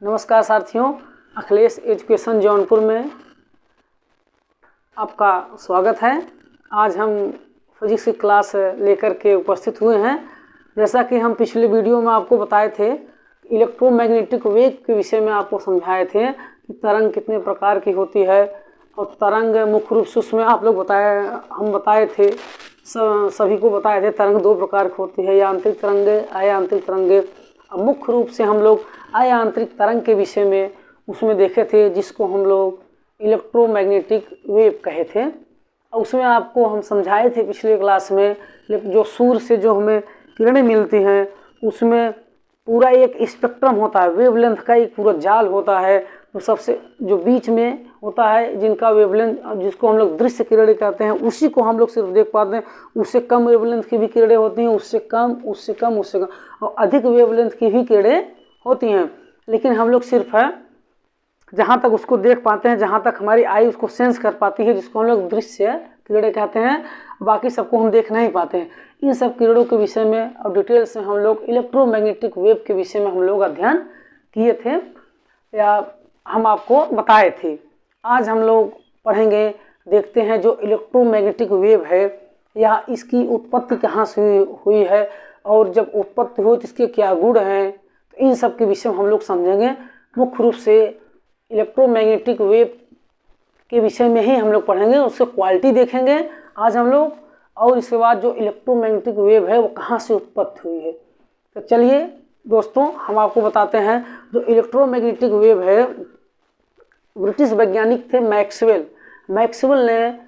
नमस्कार साथियों, अखिलेश एजुकेशन जौनपुर में आपका स्वागत है। आज हम फिजिक्स की क्लास लेकर के उपस्थित हुए हैं। जैसा कि हम पिछले वीडियो में आपको बताए थे, इलेक्ट्रोमैग्नेटिक वेव के विषय में आपको समझाए थे कि तरंग कितने प्रकार की होती है। और तरंग मुख्य रूप से उसमें आप लोग हम बताए थे, सभी को बताए थे, तरंग दो प्रकार की होती है, यांत्रिक तरंगे, अयांत्रिक तरंगे। अब मुख्य रूप से हम लोग अयांत्रिक तरंग के विषय में उसमें देखे थे, जिसको हम लोग इलेक्ट्रोमैग्नेटिक वेव कहे थे। और उसमें आपको हम समझाए थे पिछले क्लास में, जो सूर्य से जो हमें किरणें मिलती हैं उसमें पूरा एक स्पेक्ट्रम होता है, वेवलेंथ का एक पूरा जाल होता है। तो सबसे जो बीच में होता है, जिनका वेवलेंथ, जिसको हम लोग दृश्य किरणें कहते हैं, उसी को हम लोग सिर्फ देख पाते हैं। उससे कम वेवलेंथ की भी किरणें होती हैं, उससे कम, उससे कम, उससे कम, और अधिक वेवलेंथ की भी किरणें होती हैं। लेकिन हम लोग सिर्फ है जहाँ तक उसको देख पाते हैं, जहाँ तक हमारी आई उसको सेंस कर पाती है, जिसको हम लोग दृश्य किरणें कहते हैं, बाकी सबको हम देख नहीं पाते हैं। इन सब किरणों के विषय में और डिटेल्स में हम लोग इलेक्ट्रोमैग्नेटिक वेव के विषय में हम लोग अध्ययन किए थे या हम आपको बताए थे। आज हम लोग पढ़ेंगे, देखते हैं जो इलेक्ट्रोमैग्नेटिक वेव है या इसकी उत्पत्ति कहाँ से हुई है, और जब उत्पत्ति हुई तो इसके क्या गुण हैं। तो इन सब के विषय में हम लोग समझेंगे। मुख्य रूप से इलेक्ट्रोमैग्नेटिक वेव के विषय में ही हम लोग पढ़ेंगे, उससे क्वालिटी देखेंगे आज हम लोग, और इसके बाद जो इलेक्ट्रोमैग्नेटिक वेव है वो कहाँ से उत्पत्ति हुई है। तो चलिए दोस्तों, हम आपको बताते हैं जो इलेक्ट्रोमैग्नेटिक वेव है, ब्रिटिश वैज्ञानिक थे मैक्सवेल ने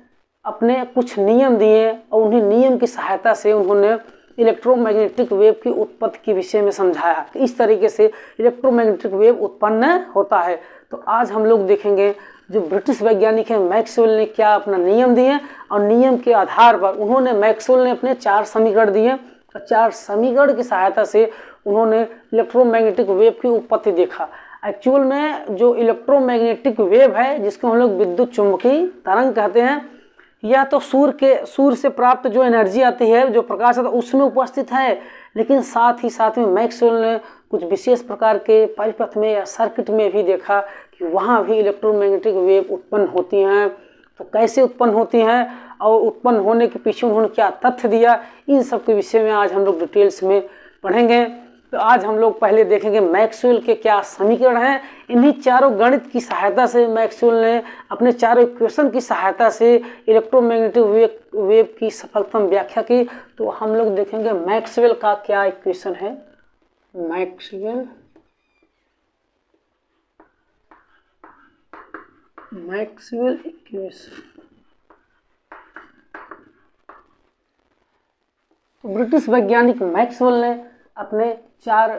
अपने कुछ नियम दिए और उन्हीं नियम की सहायता से उन्होंने इलेक्ट्रोमैग्नेटिक वेव की उत्पत्ति के विषय में समझाया कि इस तरीके से इलेक्ट्रोमैग्नेटिक वेव उत्पन्न होता है। तो आज हम लोग देखेंगे जो ब्रिटिश वैज्ञानिक हैं मैक्सवेल ने क्या अपना नियम दिए, और नियम के आधार पर मैक्सवेल ने अपने 4 समीकरण दिए, और 4 समीकरण की सहायता से उन्होंने इलेक्ट्रोमैग्नेटिक वेव की उत्पत्ति देखा। एक्चुअल में जो इलेक्ट्रोमैग्नेटिक वेव है, जिसको हम लोग विद्युत चुंबकीय तरंग कहते हैं, यह तो सूर्य से प्राप्त जो एनर्जी आती है, जो प्रकाश आता है, उसमें उपस्थित है। लेकिन साथ में मैक्सवेल ने कुछ विशेष प्रकार के परिपथ में या सर्किट में भी देखा कि वहाँ भी इलेक्ट्रोमैग्नेटिक वेव उत्पन्न होती हैं। तो कैसे उत्पन्न होती हैं और उत्पन्न होने के पीछे उन्होंने क्या तथ्य दिया, इन सब के विषय में आज हम लोग डिटेल्स में पढ़ेंगे। तो आज हम लोग पहले देखेंगे मैक्सवेल के क्या समीकरण हैं। इन्हीं चारों गणित की सहायता से मैक्सवेल ने अपने चारों इक्वेशन की सहायता से इलेक्ट्रोमैग्नेटिक वेव की सफलतम व्याख्या की। तो हम लोग देखेंगे मैक्सवेल का क्या इक्वेशन है। मैक्सवेल इक्वेशन, ब्रिटिश वैज्ञानिक मैक्सवेल ने अपने 4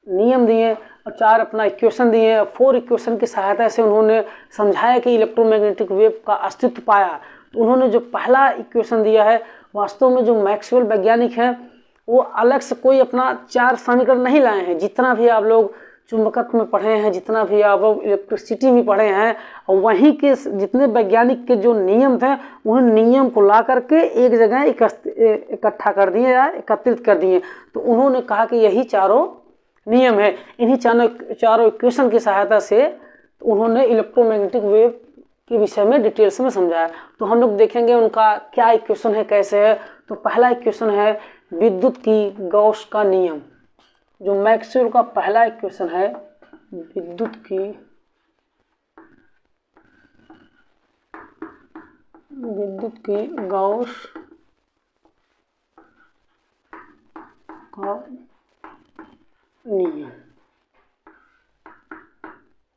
नियम दिए और 4 अपना इक्वेशन दिए। 4 इक्वेशन की सहायता से उन्होंने समझाया कि इलेक्ट्रोमैग्नेटिक वेव का अस्तित्व पाया। तो उन्होंने जो पहला इक्वेशन दिया है, वास्तव में जो मैक्सवेल वैज्ञानिक हैं वो अलग से कोई अपना 4 समीकरण नहीं लाए हैं। जितना भी आप लोग चुंबकत्व में पढ़े हैं, जितना भी आप लोग इलेक्ट्रिसिटी में पढ़े हैं, और वहीं के जितने वैज्ञानिक के जो नियम थे, उन नियम को ला करके एक जगह इकट्ठा कर दिए या एकत्रित कर दिए। तो उन्होंने कहा कि यही चारों नियम है। इन्हीं चारों इक्वेशन की सहायता से उन्होंने इलेक्ट्रोमैग्नेटिक वेव के विषय में डिटेल्स में समझाया। तो हम लोग देखेंगे उनका क्या इक्वेशन है, कैसे है। तो पहला इक्वेशन है विद्युत की गॉस का नियम। जो मैक्सवेल का पहला इक्वेशन है, विद्युत की गॉस का नियम।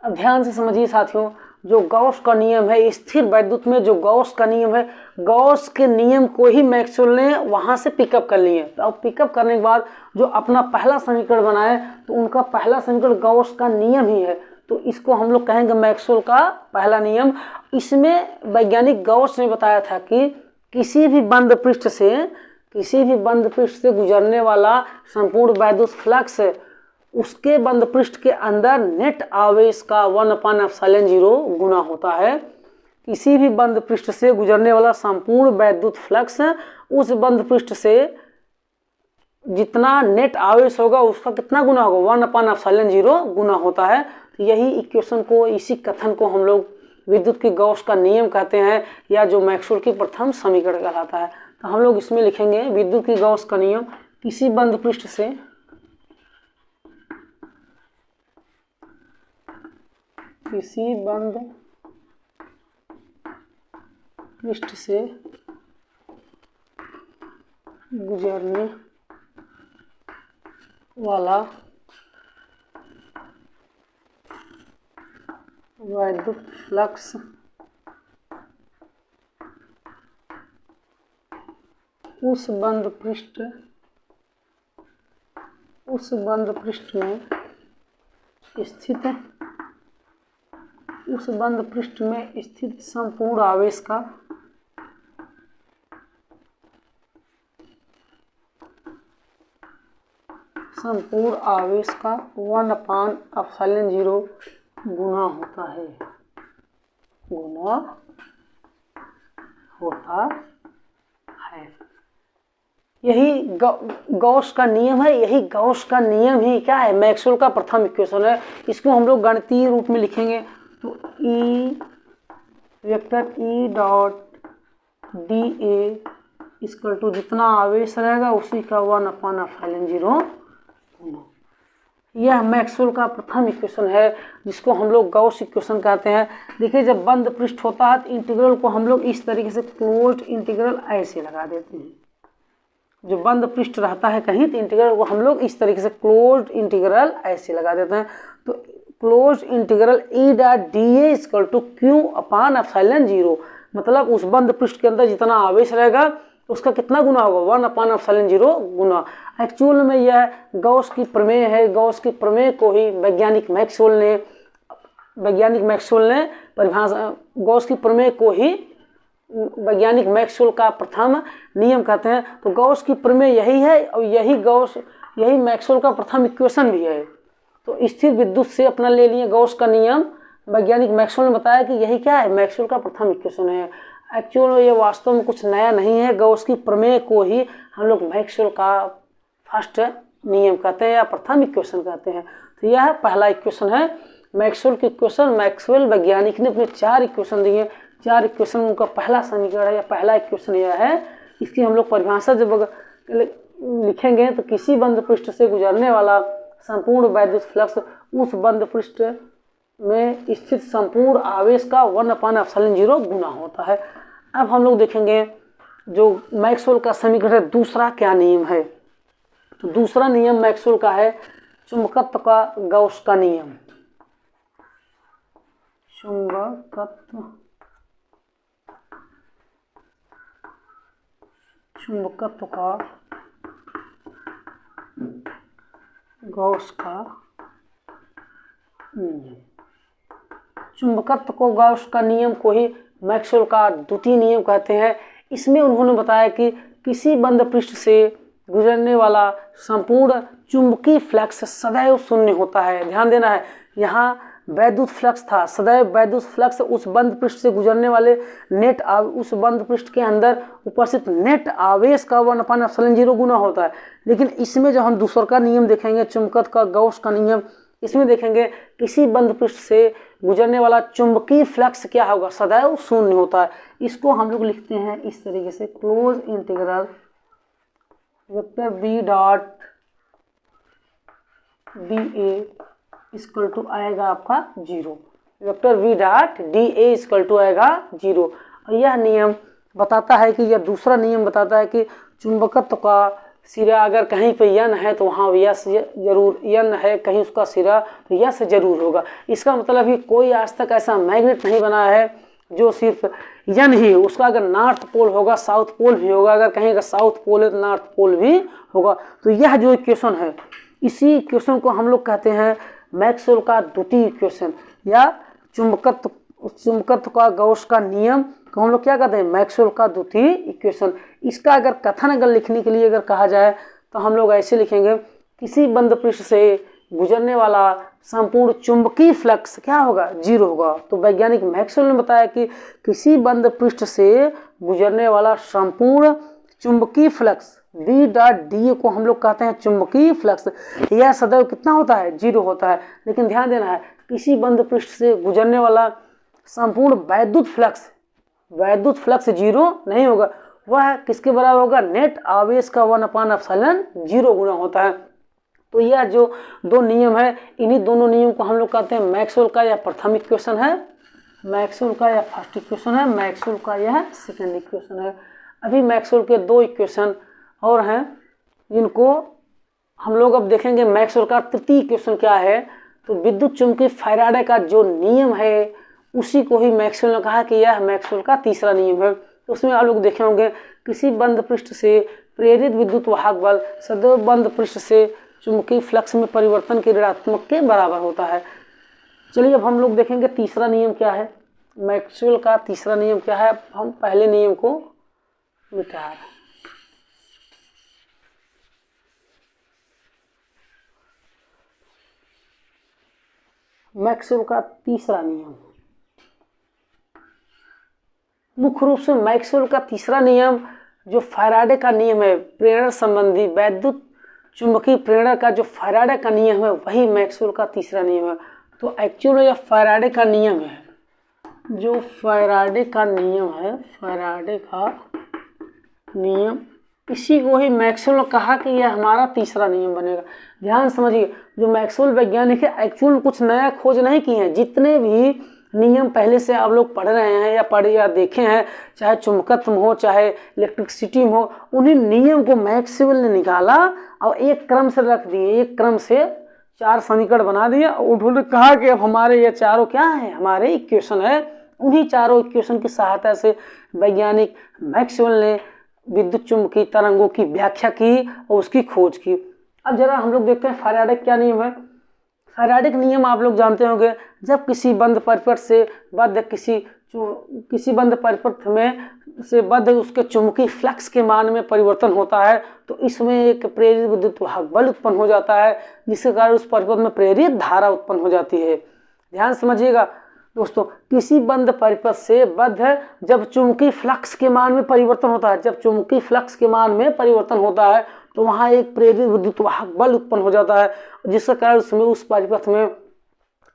अब ध्यान से समझिए साथियों, जो गॉस का नियम है, स्थिर वैद्युत में जो गॉस का नियम है, गॉस के नियम को ही मैक्सवेल ने वहाँ से पिकअप कर लिए। तो अब पिकअप करने के बाद जो अपना पहला समीकरण बनाए, तो उनका पहला समीकरण गॉस का नियम ही है। तो इसको हम लोग कहेंगे मैक्सवेल का पहला नियम। इसमें वैज्ञानिक गॉस ने बताया था कि किसी भी बंद पृष्ठ से गुजरने वाला संपूर्ण वैद्युत फ्लक्स उसके बंद पृष्ठ के अंदर नेट आवेश का 1/ε0 गुना होता है। किसी भी बंद पृष्ठ से गुजरने वाला संपूर्ण वैद्युत फ्लक्स उस बंद पृष्ठ से जितना नेट आवेश होगा उसका कितना गुना होगा, 1/ε0 गुना होता है। तो यही इक्वेशन को, इसी कथन को हम लोग विद्युत की गॉस का नियम कहते हैं, या जो मैक्सवेल की प्रथम समीकरण कहलाता है। तो हम लोग इसमें लिखेंगे विद्युत की गॉस का नियम, किसी बंद पृष्ठ से गुजरने वाला वैद्युत फ्लक्स उस बंद पृष्ठ में स्थित संपूर्ण आवेश का संपूर्ण आवेश का 1/ε0 गुना होता है। यही गॉस का नियम है। यही गॉस का नियम ही क्या है, मैक्सवेल का प्रथम इक्वेशन है। इसको हम लोग गणितीय रूप में लिखेंगे तो E vector E dot dA equal to जितना आवेश रहेगा उसी का 1/ε0 गुना। यह मैक्सवेल का प्रथम इक्वेशन है जिसको हम लोग गॉस इक्वेशन कहते हैं। देखिए, जब बंद पृष्ठ होता है तो इंटीग्रल को हम लोग इस तरीके से क्लोज्ड इंटीग्रल ऐसे लगा देते हैं। जो बंद पृष्ठ रहता है कहीं तो इंटीग्रल को हम लोग इस तरीके से क्लोज्ड इंटीग्रल ऐसे लगा देते हैं। तो closed integral E dot dA equal to Q/ε0, मतलब उस बंद पृष्ठ के अंदर जितना आवेश रहेगा उसका कितना गुना होगा, 1/ε0 गुना। एक्चुअल में यह गॉस की प्रमेय है। गॉस की प्रमेय को ही वैज्ञानिक मैक्सवेल ने परिभाषा, गॉस की प्रमेय को ही वैज्ञानिक मैक्सवेल का प्रथम नियम कहते हैं। तो गॉस की प्रमेय यही है और यही मैक्सवेल का प्रथम इक्वेशन भी है। तो स्थिर विद्युत से अपना ले लिए गॉस का नियम, वैज्ञानिक मैक्सवेल ने बताया कि यही क्या है, मैक्सवेल का प्रथम इक्वेशन है। एक्चुअल में ये वास्तव में कुछ नया नहीं है। गॉस की प्रमेय को ही हम लोग मैक्सवेल का फर्स्ट नियम कहते हैं या प्रथम इक्वेशन कहते हैं। तो यह पहला इक्वेशन है मैक्सवेल की इक्वेशन। मैक्सवेल वैज्ञानिक ने अपने 4 इक्वेशन दिए। 4 इक्वेशन उनका पहला समीकरण है या पहला इक्वेशन यह है। इसकी हम लोग परिभाषा जब लिखेंगे तो किसी बंद पृष्ठ से गुजरने वाला संपूर्ण वैद्युत फ्लक्स उस बंद पृष्ठ में स्थित संपूर्ण आवेश का 1/ε0 गुना होता है। अब हम लोग देखेंगे जो मैक्सवेल का समीकरण है, दूसरा क्या नियम है। तो दूसरा नियम मैक्सवेल का है चुंबकत्व का गॉस का नियम। चुंबकत्व का गॉस का नियम। चुंबकत्व को गॉस का नियम को ही मैक्सवेल का द्वितीय नियम कहते हैं। इसमें उन्होंने बताया कि किसी बंद पृष्ठ से गुजरने वाला संपूर्ण चुंबकीय फ्लक्स सदैव शून्य होता है। ध्यान देना है, यहाँ वैद्युत फ्लक्स था, सदैव वैद्युत फ्लक्स उस बंद पृष्ठ से गुजरने वाले उस बंद पृष्ठ के अंदर उपस्थित नेट आवेश का 1/ε0 गुना होता है। लेकिन इसमें जो हम दूसरा का नियम देखेंगे, चुंबकत्व का गॉस का नियम, इसमें देखेंगे किसी बंद पृष्ठ से गुजरने वाला चुंबकीय फ्लक्स क्या होगा, सदैव शून्य होता है। इसको हम लोग लिखते हैं इस तरीके से, close integral vector B dot dA equal to आएगा आपका 0। Vector V dot dA equal to आएगा 0। और यह नियम बताता है कि, यह दूसरा नियम बताता है कि चुंबकत्व का सिरा अगर कहीं पे यन है तो वहाँ यस जरूर, यन है कहीं उसका सिरा तो यस जरूर होगा। इसका मतलब कि कोई आज तक ऐसा मैग्नेट नहीं बना है जो सिर्फ यन ही, उसका अगर नॉर्थ पोल होगा साउथ पोल भी होगा, अगर कहीं का साउथ पोल है तो नॉर्थ पोल भी होगा। तो यह जो इक्वेशन है, इसी इक्वेशन को हम लोग कहते हैं मैक्सवेल का द्वितीय इक्वेशन या चुंबकत्व का गॉस का नियम को हम लोग क्या कहते हैं, मैक्सवेल का द्वितीय इक्वेशन। इसका अगर कथन अगर लिखने के लिए अगर कहा जाए तो हम लोग ऐसे लिखेंगे, किसी बंद पृष्ठ से गुजरने वाला संपूर्ण चुंबकीय फ्लक्स क्या होगा, 0 होगा। तो वैज्ञानिक मैक्सवेल ने बताया कि किसी बंद पृष्ठ से गुजरने वाला संपूर्ण चुंबकीय फ्लक्स D डॉट डी को हम लोग कहते हैं चुंबकीय फ्लक्स। यह सदैव कितना होता है, 0 होता है। लेकिन ध्यान देना है, किसी बंद पृष्ठ से गुजरने वाला संपूर्ण वैद्युत फ्लक्स 0 नहीं होगा। वह किसके बराबर होगा, नेट आवेश का 1/ε0 गुना होता है। तो यह जो दो नियम है, इन्हीं दोनों नियम को हम लोग कहते हैं मैक्सवेल का यह प्रथम इक्वेशन है, मैक्सवेल का यह फर्स्ट इक्वेशन है, मैक्सवेल का यह सेकेंड इक्वेशन है। अभी मैक्सवेल के 2 इक्वेशन और हैं जिनको हम लोग अब देखेंगे। मैक्सवेल का तृतीय इक्वेशन क्या है, तो विद्युत चुंबकीय फैराडे का जो नियम है उसी को ही मैक्सवेल ने कहा कि यह मैक्सवेल का तीसरा नियम है। तो उसमें आप लोग देखे होंगे, किसी बंद पृष्ठ से प्रेरित विद्युत वाहक बल सदैव बंद पृष्ठ से चुंबकीय फ्लक्स में परिवर्तन के ऋणात्मक के बराबर होता है। चलिए अब हम लोग देखेंगे तीसरा नियम क्या है, मैक्सवेल का तीसरा नियम क्या है। हम पहले नियम को मिटा रहे हैं। मैक्सवेल का तीसरा नियम, मुख्य रूप से मैक्सवेल का तीसरा नियम जो फैराडे का नियम है, प्रेरण संबंधी वैद्युत चुंबकीय प्रेरण का जो फैराडे का नियम है वही मैक्सवेल का तीसरा नियम है। तो एक्चुअली यह फैराडे का नियम है, जो फैराडे का नियम है, फैराडे का नियम, इसी को ही मैक्सवेल ने कहा कि यह हमारा तीसरा नियम बनेगा। ध्यान समझिए, जो मैक्सवेल वैज्ञानिक है एक्चुअल कुछ नया खोज नहीं किए हैं। जितने भी नियम पहले से आप लोग पढ़ रहे हैं या पढ़े या देखे हैं, चाहे चुंबकत्व हो चाहे इलेक्ट्रिसिटी हो, उन्हीं नियम को मैक्सवेल ने निकाला और एक क्रम से रख दिए, एक क्रम से 4 समीकरण बना दिया और उन्होंने कहा कि अब हमारे ये चारों क्या है, हमारे इक्वेशन है। उन्हीं चारों इक्वेशन की सहायता से वैज्ञानिक मैक्सवेल ने विद्युत चुंबकीय तरंगों की व्याख्या की और उसकी खोज की। अब जरा हम लोग देखते हैं फैराडे क्या नियम है। फैराडे का नियम आप लोग जानते होंगे, जब किसी बंद परिपथ से बद्ध किसी बंद परिपथ में से बद्ध उसके चुंबकीय फ्लक्स के मान में परिवर्तन होता है तो इसमें एक प्रेरित विद्युत वाहक बल उत्पन्न हो जाता है, जिसके कारण उस परिपथ में प्रेरित धारा उत्पन्न हो जाती है। ध्यान समझिएगा दोस्तों, किसी बंद परिपथ से बद्ध जब चुंबकीय फ्लक्स के मान में परिवर्तन होता है, जब चुंबकीय फ्लक्स के मान में परिवर्तन होता है तो वहाँ एक प्रेरित विद्युत वाहक बल उत्पन्न हो जाता है, जिसके कारण उसमें उस परिपथ में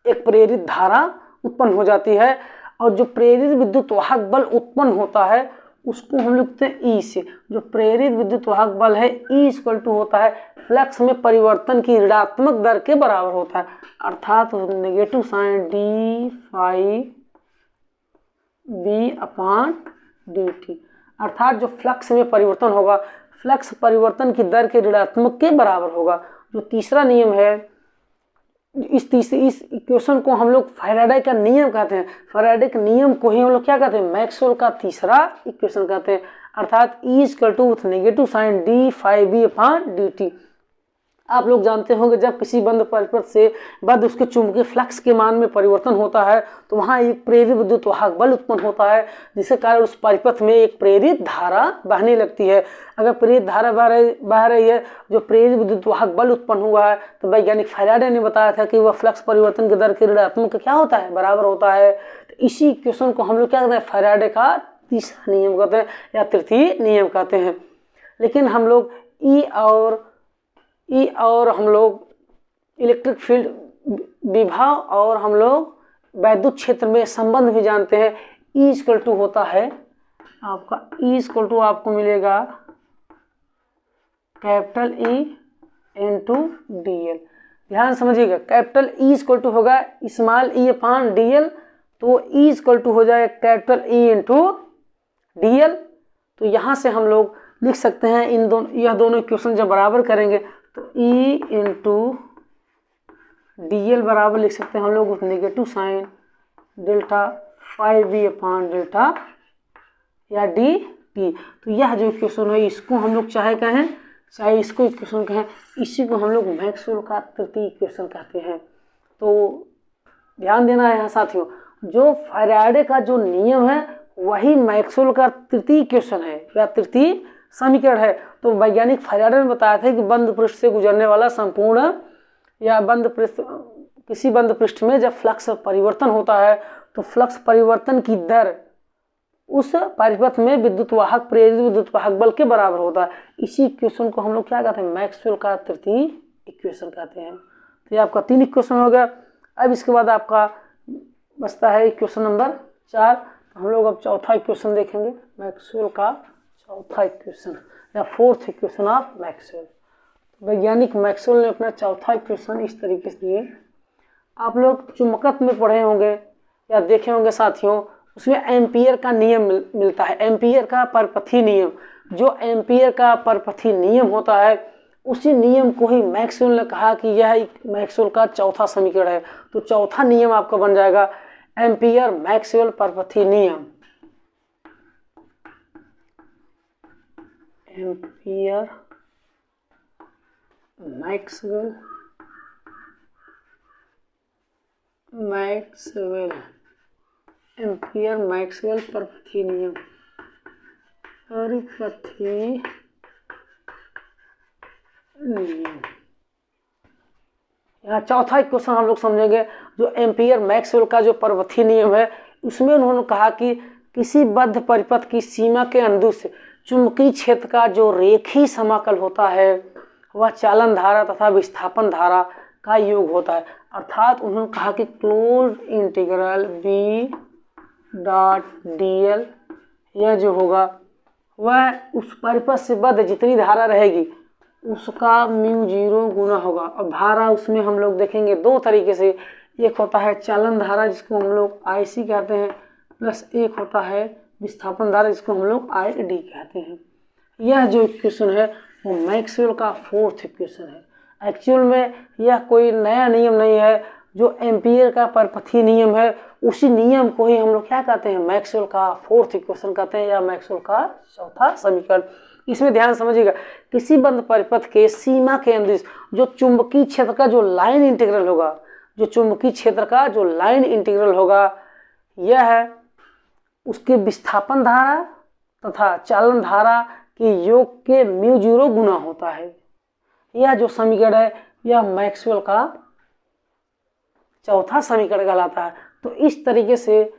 एक प्रेरित धारा उत्पन्न हो जाती है। और जो प्रेरित विद्युत वाहक बल उत्पन्न होता है उसको हम लिखते हैं ई से। जो प्रेरित विद्युत वाहक बल है ई इक्वल टू होता है फ्लक्स में परिवर्तन की ऋणात्मक दर के बराबर होता है, अर्थात negative sign D phi B upon D T. अर्थात जो फ्लक्स में परिवर्तन होगा, फ्लक्स परिवर्तन की दर के ऋणात्मक के बराबर होगा। जो तीसरा नियम है, इस इक्वेशन को हम लोग फैराडे का नियम कहते हैं। फैराडे के नियम को ही हम लोग क्या कहते हैं, मैक्सवेल का तीसरा इक्वेशन कहते हैं, अर्थात E equal to with negative sign D phi B upon D T. आप लोग जानते होंगे, जब किसी बंद परिपथ से बद्ध उसके चुंबकीय फ्लक्स के मान में परिवर्तन होता है तो वहाँ एक प्रेरित विद्युत वाहक बल उत्पन्न होता है, जिसके कारण उस परिपथ में एक प्रेरित धारा बहने लगती है। अगर प्रेरित धारा बह रही है, जो प्रेरित विद्युत वाहक बल उत्पन्न हुआ है, तो वैज्ञानिक फैराडे ने बताया था कि वह फ्लक्स परिवर्तन की दर के ऋणात्मक क्या होता है, बराबर होता है। तो इसी इक्वेशन को हम लोग क्या कहते हैं, फैराडे का तीसरा नियम कहते हैं या तृतीय नियम कहते हैं। लेकिन हम लोग ई और हम लोग इलेक्ट्रिक फील्ड विभव और हम लोग वैद्युत क्षेत्र में संबंध भी जानते हैं। ई इक्वल टू होता है आपका, ई इक्वल टू आपको मिलेगा capital E into D L. ध्यान समझिएगा, कैपिटल ई इक्वल टू होगा स्मॉल ई अपॉन डी एल, तो ई इक्वल टू हो जाएगा capital E into D L. तो यहाँ से हम लोग लिख सकते हैं यह दोनों इक्वेशन जब बराबर करेंगे तो E इंटू डी एल बराबर लिख सकते हैं हम लोग negative sign delta phi B upon delta या डी टी। तो यह जो इक्वेशन है इसको हम लोग चाहे कहें चाहे इसको इक्वेशन कहें, इसी को हम लोग मैक्सवेल का तृतीय इक्वेशन कहते हैं। तो ध्यान देना है साथियों, जो फैराडे का जो नियम है वही मैक्सवेल का तृतीय इक्वेशन है या तृतीय समीकरण है। तो वैज्ञानिक फैराडे ने बताया था कि बंद पृष्ठ से गुजरने वाला संपूर्ण या किसी बंद पृष्ठ में जब फ्लक्स परिवर्तन होता है तो फ्लक्स परिवर्तन की दर उस परिपथ में विद्युत वाहक प्रेरित विद्युत वाहक बल के बराबर होता है। इसी इक्वेशन को हम लोग क्या कहते हैं, मैक्सवेल का तृतीय इक्वेशन कहते हैं। तो ये आपका 3 इक्वेशन हो गया। अब इसके बाद आपका बचता है इक्वेशन नंबर 4। तो हम लोग अब चौथा इक्वेशन देखेंगे, मैक्सवेल का चौथा इक्वेशन या फोर्थ इक्वेशन ऑफ मैक्सवेल। वैज्ञानिक मैक्सवेल ने अपना चौथा इक्वेशन इस तरीके से दिए। आप लोग चुंबकत्व में पढ़े होंगे या देखे होंगे साथियों, उसमें एम्पियर का नियम मिलता है, एम्पियर का परपथी नियम। जो एम्पियर का परपथी नियम होता है उसी नियम को ही मैक्सवेल ने कहा कि यह मैक्सवेल का चौथा समीकरण है। तो चौथा नियम आपका बन जाएगा एम्पियर मैक्सवेल परपथी नियम। एम्पियर मैक्सवेल एम्पियर मैक्सवेल परपथी नियम, परपथी नियम। यहाँ चौथा क्वेश्चन हम लोग समझेंगे। जो एम्पियर मैक्सवेल का जो परपथी नियम है उसमें उन्होंने कहा कि किसी बद्ध परिपथ की सीमा के अनुदिश चुंबकीय क्षेत्र का जो रेखीय समाकल होता है वह चालन धारा तथा विस्थापन धारा का योग होता है। अर्थात उन्होंने कहा कि क्लोज इंटीग्रल B.dl यह जो होगा वह उस परिपथ से बद्ध जितनी धारा रहेगी उसका μ0 गुना होगा। और धारा उसमें हम लोग देखेंगे दो तरीके से, एक होता है चालन धारा जिसको हम लोग IC कहते हैं, प्लस एक होता है विस्थापन धारा जिसको हम लोग ID कहते हैं। यह जो इक्वेशन है वो मैक्सवेल का फोर्थ इक्वेशन है। एक्चुअल में यह कोई नया नियम नहीं है, जो एम्पियर का परपथी नियम है उसी नियम को ही हम लोग क्या कहते हैं, मैक्सवेल का फोर्थ इक्वेशन कहते हैं या मैक्सवेल का चौथा समीकरण। इसमें ध्यान समझिएगा, किसी बंद परिपथ के सीमा के अनुदिश जो चुंबकीय क्षेत्र का जो लाइन इंटीग्रल होगा, जो चुंबकीय क्षेत्र का जो लाइन इंटीग्रल होगा यह है उसके विस्थापन धारा तथा चालन धारा के योग के μ0 गुना होता है। यह जो समीकरण है यह मैक्सवेल का चौथा समीकरण कहलाता है। तो इस तरीके से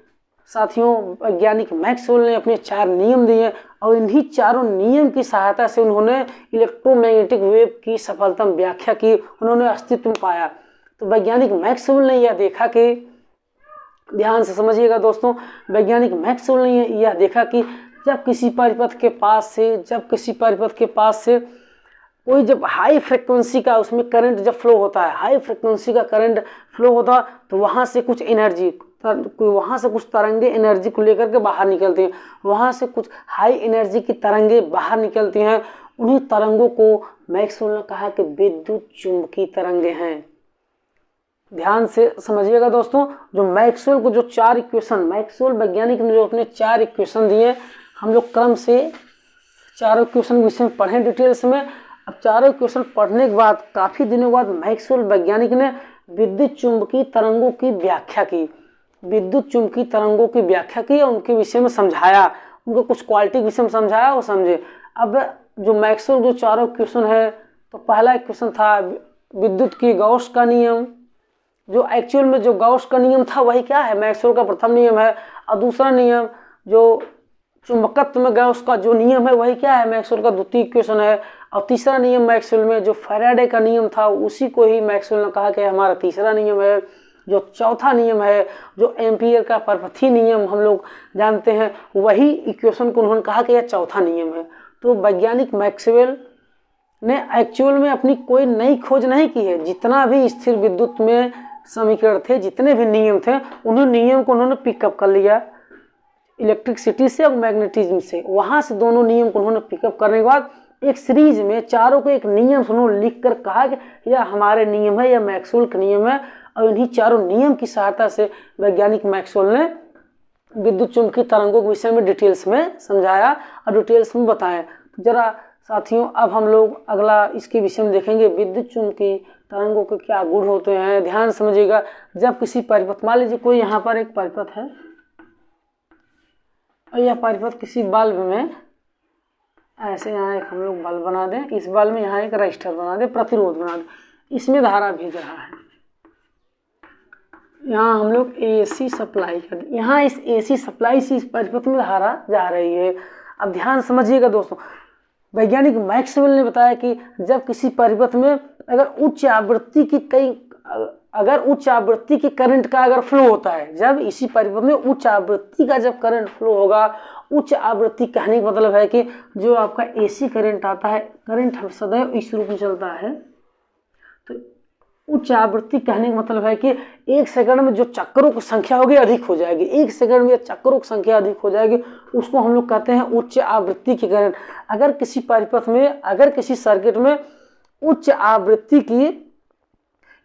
साथियों वैज्ञानिक मैक्सवेल ने अपने 4 नियम दिए और इन्हीं चारों नियम की सहायता से उन्होंने इलेक्ट्रोमैग्नेटिक वेव की सफलतम व्याख्या की, उन्होंने अस्तित्व पाया। तो वैज्ञानिक मैक्सवेल ने यह देखा कि, ध्यान से समझिएगा दोस्तों, वैज्ञानिक मैक्सवेल ने यह देखा कि जब किसी परिपथ के पास से कोई जब हाई फ्रिक्वेंसी का उसमें करंट जब फ्लो होता है, हाई फ्रिक्वेंसी का करंट फ्लो होता है तो वहाँ से कुछ एनर्जी, वहाँ से कुछ तरंगे एनर्जी को लेकर के बाहर निकलती हैं, वहाँ से कुछ हाई एनर्जी की तरंगे बाहर निकलती हैं। उन्हीं तरंगों को मैक्सवेल ने कहा कि विद्युत चुंबकीय तरंगे हैं। ध्यान से समझिएगा दोस्तों, जो मैक्सवेल को जो 4 इक्वेशन, मैक्सवेल वैज्ञानिक ने जो अपने 4 इक्वेशन दिए, हम लोग क्रम से चारों इक्वेशन विषय में पढ़ें डिटेल्स में। अब चारों इक्वेशन पढ़ने के बाद काफ़ी दिनों बाद मैक्सवेल वैज्ञानिक ने विद्युत चुंबकीय तरंगों की व्याख्या की, विद्युत चुंबकीय तरंगों की व्याख्या की और उनके विषय में समझाया, उनको कुछ क्वालिटी के विषय में समझाया वो समझे। अब जो मैक्सवेल जो चारों इक्वेशन है, तो पहला इक्वेशन था विद्युत की गॉस का नियम, जो एक्चुअल में जो गॉस का नियम था वही क्या है, मैक्सवेल का प्रथम नियम है। और दूसरा नियम जो चुंबकत्व में गॉस का जो नियम है वही क्या है, मैक्सवेल का द्वितीय इक्वेशन है। और तीसरा नियम मैक्सवेल में जो फैराडे का नियम था उसी को ही मैक्सवेल ने कहा कि हमारा तीसरा नियम है। जो चौथा नियम है, जो एम्पियर का परपथी नियम हम लोग जानते हैं, वही इक्वेशन को उन्होंने कहा कि यह चौथा नियम है। तो वैज्ञानिक मैक्सवेल ने एक्चुअल में अपनी कोई नई खोज नहीं की है, जितना भी स्थिर विद्युत में समीकरण थे, जितने भी नियम थे, उन्होंने नियम को उन्होंने पिकअप कर लिया इलेक्ट्रिसिटी से और मैग्नेटिज्म से। वहाँ से दोनों नियम को उन्होंने पिकअप करने के बाद एक सीरीज में चारों को एक नियम से उन्होंने लिख कर कहा कि यह हमारे नियम है, यह मैक्सवेल का नियम है। और इन्हीं चारों नियम की सहायता से वैज्ञानिक मैक्सवेल ने विद्युत चुंबकीय तरंगों के विषय में डिटेल्स में समझाया और डिटेल्स में बताया। तो जरा साथियों अब हम लोग अगला इसके विषय में देखेंगे, विद्युत चुंबकीय तरंगों के क्या गुण होते हैं। ध्यान समझिएगा, जब किसी परिपथ, मान लीजिए कोई यहाँ पर एक परिपथ है और यह परिपथ किसी बल्ब में ऐसे, यहाँ एक हम लोग बल्ब बना दें, इस बल्ब में यहाँ एक रजिस्टर बना दें, प्रतिरोध बना दें, इसमें धारा भेज रहा है, यहाँ हम लोग AC सप्लाई कर दें। यहाँ इस AC सप्लाई से इस परिपथ में धारा जा रही है। अब ध्यान समझिएगा दोस्तों, वैज्ञानिक मैक्सवेल ने बताया कि जब किसी परिपथ में अगर उच्च आवृत्ति की करंट का अगर फ्लो होता है, जब इसी परिपथ में उच्च आवृत्ति का जब करंट फ्लो होगा, उच्च आवृत्ति कहने का मतलब है कि जो आपका AC करंट आता है, करंट हम सदैव इस रूप में चलता है, तो उच्च आवृत्ति कहने का मतलब है कि एक सेकंड में जो चक्करों की संख्या होगी अधिक हो जाएगी, एक सेकंड में चक्करों की संख्या अधिक हो जाएगी, उसको हम लोग कहते हैं उच्च आवृत्ति की करंट। अगर किसी परिपथ में, अगर किसी सर्किट में उच्च आवृत्ति की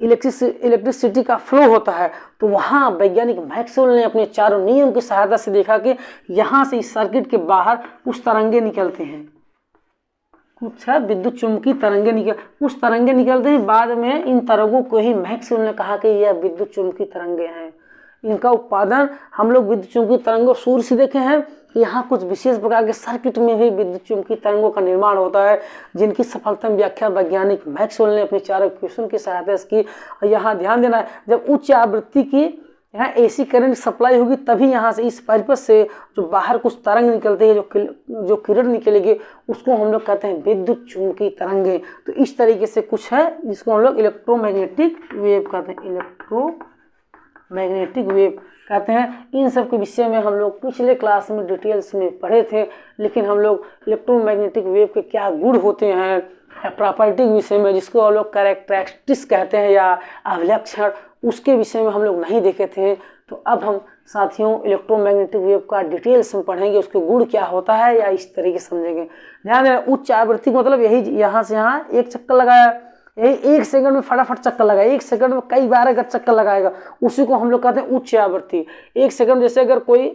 इलेक्ट्रिसिटी का फ्लो होता है, तो वहाँ वैज्ञानिक मैक्सवेल ने अपने चारों नियम की सहायता से देखा कि यहाँ से इस सर्किट के बाहर कुछ तरंगे निकलते हैं, कुछ विद्युत चुम्बकीय तरंगे कुछ तरंगे निकलते हैं। बाद में इन तरंगों को ही मैक्सवेल ने कहा कि यह विद्युत चुम्बकीय तरंगे हैं। इनका उत्पादन हम लोग विद्युत चुम्बकीय तरंगों सूर्य से देखे हैं। यहाँ कुछ विशेष प्रकार के सर्किट में भी विद्युत चुम्बकीय तरंगों का निर्माण होता है, जिनकी सफलतम व्याख्या वैज्ञानिक मैक्सवेल ने अपने चारों इक्वेशन की सहायता से की। और यहाँ ध्यान देना है, जब उच्च आवृत्ति की यहाँ AC करंट सप्लाई होगी, तभी यहाँ से इस परिपथ से जो बाहर कुछ तरंग निकलते हैं, जो किरण निकलेगी, उसको हम लोग कहते हैं विद्युत चुम्बकीय तरंगे। तो इस तरीके से कुछ है जिसको हम लोग इलेक्ट्रोमैग्नेटिक वेव कहते हैं, इलेक्ट्रोमैग्नेटिक वेव कहते हैं। इन सब के विषय में हम लोग पिछले क्लास में डिटेल्स में पढ़े थे, लेकिन हम लोग इलेक्ट्रोमैग्नेटिक वेव के क्या गुण होते हैं, प्रॉपर्टी के विषय में, जिसको हम लोग कैरेक्टरिस्टिक्स कहते हैं या अभिलक्षण, उसके विषय में हम लोग नहीं देखे थे। तो अब हम साथियों इलेक्ट्रोमैग्नेटिक वेव का डिटेल्स में पढ़ेंगे, उसके गुण क्या होता है या इस तरीके से समझेंगे। ध्यान देना, उच्च आवृत्ति मतलब यही, यहाँ से यहाँ एक चक्कर लगाया, यही एक सेकंड में फटाफट चक्कर लगाया, एक सेकंड में कई बार अगर चक्कर लगाएगा, उसी को हम लोग कहते हैं उच्च आवृत्ति। एक सेकंड, जैसे अगर कोई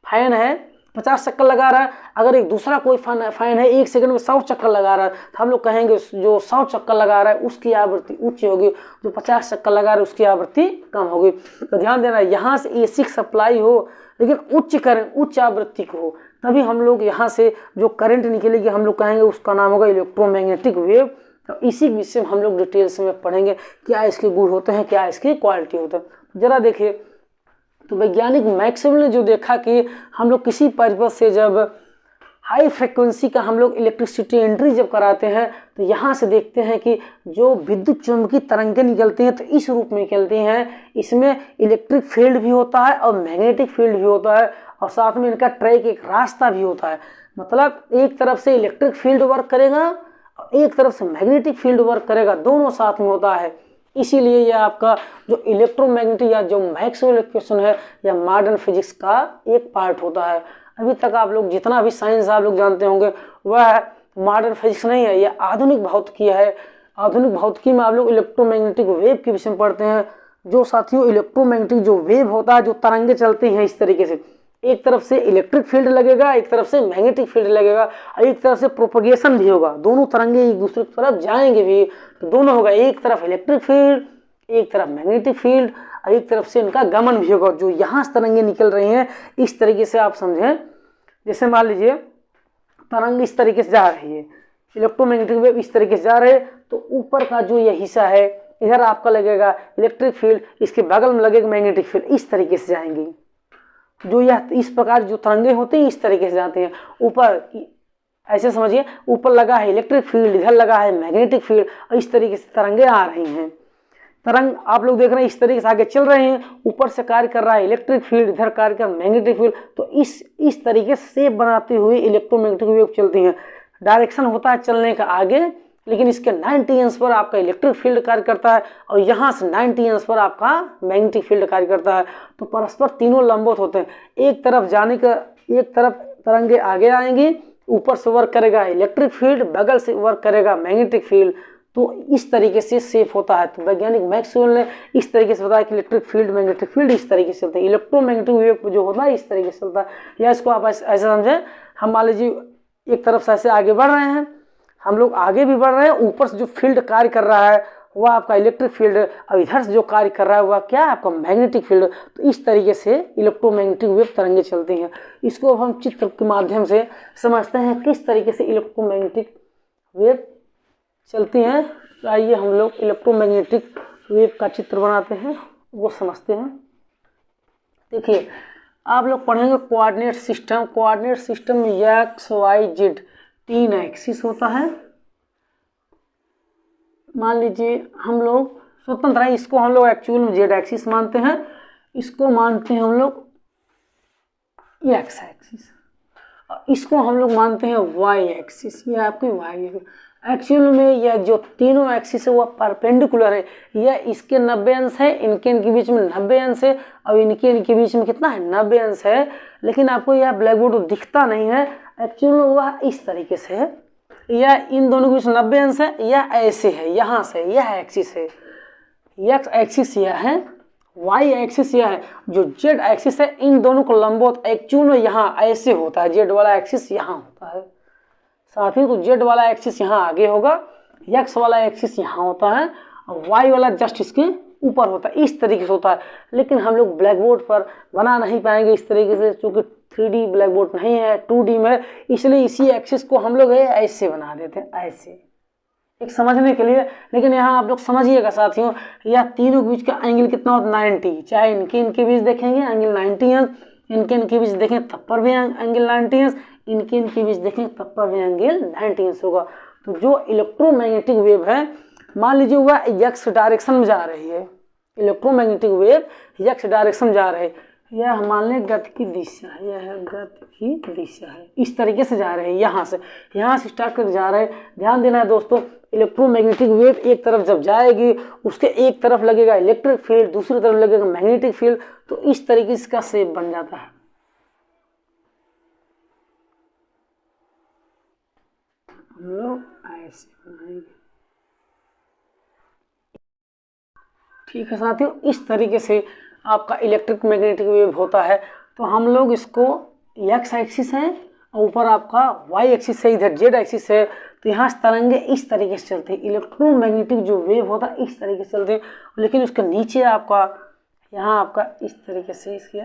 फैन है 50 चक्कर लगा रहा है, अगर एक दूसरा कोई फैन है एक सेकंड में 100 चक्कर लगा रहा है, तो हम लोग कहेंगे जो 100 चक्कर लगा रहा है उसकी आवृत्ति उच्च होगी, जो 50 चक्कर लगा रहा है उसकी आवृत्ति कम होगी। तो ध्यान देना, यहाँ से AC सप्लाई हो, लेकिन उच्च करंट, उच्च आवृत्ति को हो, तभी हम लोग यहाँ से जो करंट निकलेगी हम लोग कहेंगे उसका नाम होगा इलेक्ट्रोमैग्नेटिक वेव। तो इसी विषय में हम लोग डिटेल्स में पढ़ेंगे, क्या इसके गुण होते हैं, क्या इसकी क्वालिटी होता है। जरा देखिए, तो वैज्ञानिक मैक्सवेल ने जो देखा कि हम लोग किसी परिपथ से जब हाई फ्रिक्वेंसी का हम लोग इलेक्ट्रिसिटी एंट्री जब कराते हैं, तो यहाँ से देखते हैं कि जो विद्युत चुम्बकीय तरंगें निकलती हैं तो इस रूप में निकलती हैं। इसमें इलेक्ट्रिक फील्ड भी होता है और मैग्नेटिक फील्ड भी होता है, और साथ में इनका ट्रैक, एक रास्ता भी होता है। मतलब एक तरफ से इलेक्ट्रिक फील्ड वर्क करेगा और एक तरफ से मैग्नेटिक फील्ड वर्क करेगा, दोनों साथ में होता है। इसीलिए यह आपका जो इलेक्ट्रोमैग्नेटिक या जो मैक्सवेल इक्वेशन है, या मॉडर्न फिजिक्स का एक पार्ट होता है। अभी तक आप लोग जितना भी साइंस आप लोग जानते होंगे वह मॉडर्न फिजिक्स नहीं है, यह आधुनिक भौतिकी है। आधुनिक भौतिकी में आप लोग इलेक्ट्रोमैग्नेटिक वेव के विषय में पढ़ते हैं। जो साथियों इलेक्ट्रोमैग्नेटिक जो वेव होता है, जो तरंगे चलती हैं इस तरीके से, एक तरफ से इलेक्ट्रिक फील्ड लगेगा, एक तरफ से मैग्नेटिक फील्ड लगेगा, और एक तरफ से प्रोपगेशन भी होगा, दोनों तरंगे एक दूसरे की तरफ जाएंगे भी, तो दोनों होगा, एक तरफ इलेक्ट्रिक फील्ड, एक तरफ मैग्नेटिक फील्ड, और एक तरफ से इनका गमन भी होगा। जो यहाँ से तरंगे निकल रही हैं इस तरीके से आप समझें, जैसे मान लीजिए तरंग इस तरीके से जा रही है, इलेक्ट्रोमैग्नेटिक वेव इस तरीके से जा रहे हैं, तो ऊपर का जो यह हिस्सा है इधर आपका लगेगा इलेक्ट्रिक फील्ड, इसके बगल में लगेगा मैग्नेटिक फील्ड, इस तरीके से जाएंगे। जो यह इस प्रकार जो तरंगे होते हैं इस तरीके से जाते हैं। ऊपर ऐसे समझिए, ऊपर लगा है इलेक्ट्रिक फील्ड, इधर लगा है मैग्नेटिक फील्ड, और इस तरीके से तरंगे आ रही हैं। तरंग आप लोग देख रहे हैं इस तरीके से आगे चल रहे हैं, ऊपर से कार्य कर रहा है इलेक्ट्रिक फील्ड, इधर कार्य कर मैग्नेटिक फील्ड, तो इस तरीके से शेप बनाती हुई इलेक्ट्रोमैग्नेटिक वेव चलती हैं। डायरेक्शन होता है चलने का आगे, लेकिन इसके 90 अंश पर आपका इलेक्ट्रिक फील्ड कार्य करता है, और यहाँ से 90 अंश पर आपका मैग्नेटिक फील्ड कार्य करता है। तो परस्पर तीनों लंबवत होते हैं। एक तरफ जाने का, एक तरफ तरंगे आगे आएंगी, ऊपर से वर्क करेगा इलेक्ट्रिक फील्ड, बगल से वर्क करेगा मैग्नेटिक फील्ड, तो इस तरीके से शेप होता है। तो वैज्ञानिक मैक्सवेल ने इस तरीके से बताया कि इलेक्ट्रिक फील्ड, मैग्नेटिक फील्ड इस तरीके से चलते हैं। इलेक्ट्रोमैग्नेटिक वेव जो होता है इस तरीके से चलता है। या इसको आप ऐसे समझें, हम मान लीजिए एक तरफ से ऐसे आगे बढ़ रहे हैं, हम लोग आगे भी बढ़ रहे हैं, ऊपर से जो फील्ड कार्य कर रहा है वह आपका इलेक्ट्रिक फील्ड, और इधर से जो कार्य कर रहा है वह क्या है आपका मैग्नेटिक फील्ड। तो इस तरीके से इलेक्ट्रोमैग्नेटिक वेव तरंगे चलती हैं। इसको अब हम चित्र के माध्यम से समझते हैं किस तरीके से इलेक्ट्रोमैग्नेटिक वेव चलती हैं। तो आइए हम लोग इलेक्ट्रोमैग्नेटिक वेव का चित्र बनाते हैं। वो समझते हैं। देखिए आप लोग पढ़ेंगे कोऑर्डिनेट सिस्टम। कोऑर्डिनेट सिस्टम में एक्स वाई जेड 3 एक्सिस होता है। मान लीजिए हम लोग स्वतंत्र है, इसको हम लोग एक्चुअल में जेड एक्सिस मानते हैं, इसको मानते हैं हम लोग एक्स एक्सिस, और इसको हम लोग मानते हैं वाई एक्सिस। ये आपकी वाई एक्चुअल में यह जो तीनों एक्सिस है वह परपेंडिकुलर है। यह इसके 90 अंश है, इनके बीच में 90 अंश है, और इनके बीच में कितना है 90 अंश है। लेकिन आपको यह ब्लैक बोर्ड दिखता नहीं है, एक्चुअल में वह इस तरीके से है। यह इन दोनों के बीच 90 अंश है, यह ऐसे है, यहाँ से यह एक्सिस है, एक्स एक्सिस यह है, वाई एक्सिस यह है, जो जेड एक्सिस है इन दोनों को लंबवत एक्चुअल में यहाँ ऐसे होता है। जेड वाला एक्सिस यहाँ होता है साथियों, तो जेड वाला एक्सिस यहाँ आगे होगा, एक्स वाला एक्सिस यहाँ होता है, और वाई वाला जस्ट इसके ऊपर होता है। इस तरीके से होता है, लेकिन हम लोग ब्लैक बोर्ड पर बना नहीं पाएंगे इस तरीके से, क्योंकि 3D ब्लैक बोर्ड नहीं है, 2D में, इसलिए इसी एक्सिस को हम लोग ऐसे बना देते हैं, ऐसे एक समझने के लिए। लेकिन यहाँ आप लोग समझिएगा साथियों, यह तीनों के बीच का एंगल कितना होता है 90, चाहे इनके बीच देखेंगे एंगल 90 अंश, इनके बीच देखें तब पर भी एंगल 90 अंश, इनके बीच देखें तब पर भी एंगल 90 अंश होगा। तो जो इलेक्ट्रोमैग्नेटिक वेव है, मान लीजिए वह एक्स डायरेक्शन में जा रही है, इलेक्ट्रोमैग्नेटिक वेव एक्स डायरेक्शन में जा रहे हैं, यह मान लें गति की दिशा है, यह है गति की दिशा है, इस तरीके से जा रहे हैं, यहाँ से स्टार्ट करके जा रहे हैं। ध्यान देना है दोस्तों, इलेक्ट्रोमैग्नेटिक वेव एक तरफ जब जाएगी, उसके एक तरफ लगेगा इलेक्ट्रिक फील्ड, दूसरी तरफ लगेगा मैग्नेटिक फील्ड, तो इस तरीके से इसका शेप बन जाता है। हम लोग ऐसे बनाएंगे, ठीक है साथियों। इस तरीके से आपका इलेक्ट्रिक मैग्नेटिक वेव होता है। तो हम लोग इसको एक्स एक्सिस है, और ऊपर आपका वाई एक्सिस है, इधर जेड एक्सिस है, तो यहाँ तरंगे इस तरीके से चलते हैं। इलेक्ट्रोमैग्नेटिक जो वेव होता है इस तरीके से चलते हैं, लेकिन उसके नीचे आपका यहाँ आपका इस तरीके से इसके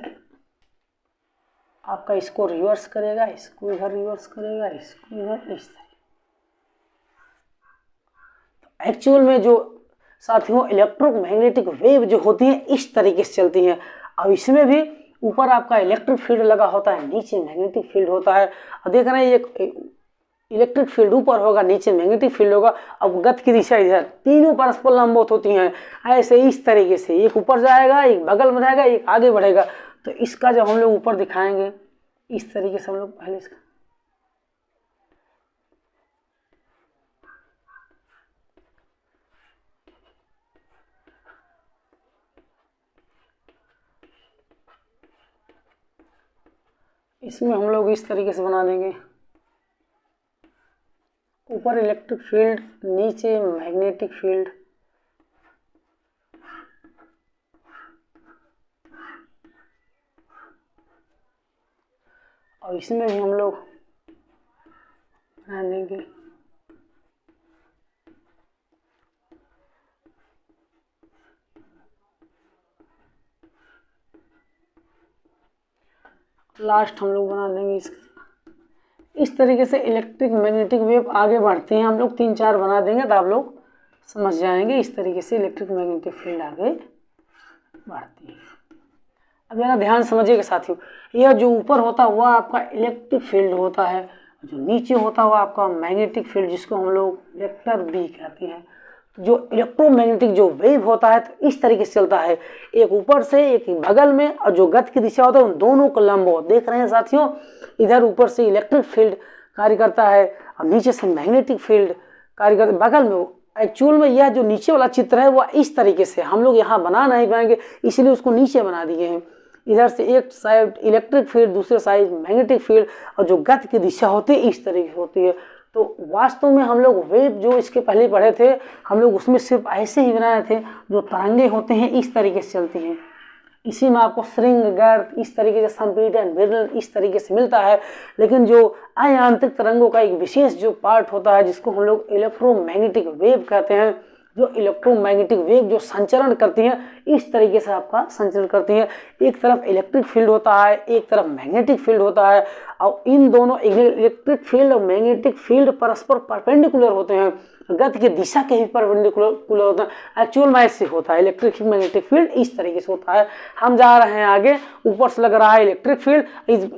आपका इसको रिवर्स करेगा, इसको इधर रिवर्स करेगा, इसको इधर, इस तरीके। तो एक्चुअल में जो साथियों इलेक्ट्रोमैग्नेटिक वेव जो होती है इस तरीके से चलती हैं। अब इसमें भी ऊपर आपका इलेक्ट्रिक फील्ड लगा होता है, नीचे मैग्नेटिक फील्ड होता है, और देख रहे हैं ये इलेक्ट्रिक फील्ड ऊपर होगा, नीचे मैग्नेटिक फील्ड होगा। अब गति की दिशा इधर, तीनों परस्पर लंबवत होती हैं ऐसे, इस तरीके से, एक ऊपर जाएगा, एक बगल में रहेगा, एक आगे बढ़ेगा। तो इसका जब हम लोग ऊपर दिखाएंगे इस तरीके से, हम लोग पहले इसका इसमें हम लोग इस तरीके से बना देंगे, ऊपर इलेक्ट्रिक फील्ड, नीचे मैग्नेटिक फील्ड, और इसमें भी हम लोग बना देंगे लास्ट, हम लोग बना देंगे इसका। इस तरीके से इलेक्ट्रिक मैग्नेटिक वेव आगे बढ़ती हैं। हम लोग 3-4 बना देंगे तो आप लोग समझ जाएंगे। इस तरीके से इलेक्ट्रिक मैग्नेटिक फील्ड आगे बढ़ती है। अब जरा ध्यान समझिएगा साथियों, यह जो ऊपर होता है वह आपका इलेक्ट्रिक फील्ड होता है, जो नीचे होता है वह आपका मैग्नेटिक फील्ड, जिसको हम लोग वेक्टर बी कहते हैं। जो इलेक्ट्रोमैग्नेटिक जो वेव होता है तो इस तरीके से चलता है, एक ऊपर से एक बगल में, और जो गति की दिशा होता है उन दोनों को लंबवत। देख रहे हैं साथियों, इधर ऊपर से इलेक्ट्रिक फील्ड कार्य करता है और नीचे से मैग्नेटिक फील्ड कार्य करता है बगल में। एक्चुअल में यह जो नीचे वाला चित्र है वह इस तरीके से हम लोग यहाँ बना नहीं पाएंगे, इसलिए उसको नीचे बना दिए हैं। इधर से एक साइड इलेक्ट्रिक फील्ड, दूसरे साइड मैग्नेटिक फील्ड, और जो गति की दिशा होती है इस तरीके से होती है। तो वास्तव में हम लोग वेव जो इसके पहले पढ़े थे, हम लोग उसमें सिर्फ ऐसे ही बनाए थे, जो तरंगे होते हैं इस तरीके से चलती हैं। इसी में आपको श्रिंग, गर्त, इस तरीके से संपीड़न, विरलन इस तरीके से मिलता है। लेकिन जो अयांत्रिक तरंगों का एक विशेष जो पार्ट होता है, जिसको हम लोग इलेक्ट्रोमैग्नेटिक वेव कहते हैं, जो इलेक्ट्रोमैग्नेटिक वेव जो संचरण करती हैं, इस तरीके से आपका संचरण करती हैं। एक तरफ इलेक्ट्रिक फील्ड होता है, एक तरफ मैग्नेटिक फील्ड होता है, और इन दोनों इलेक्ट्रिक फील्ड और मैग्नेटिक फील्ड परस्पर परपेंडिकुलर होते हैं, गति की दिशा के भी परपेंडिकुलर होता है। एक्चुअल में ऐसे होता है, इलेक्ट्रिक मैग्नेटिक फील्ड इस तरीके से होता है। हम जा रहे हैं आगे, ऊपर से लग रहा है इलेक्ट्रिक फील्ड,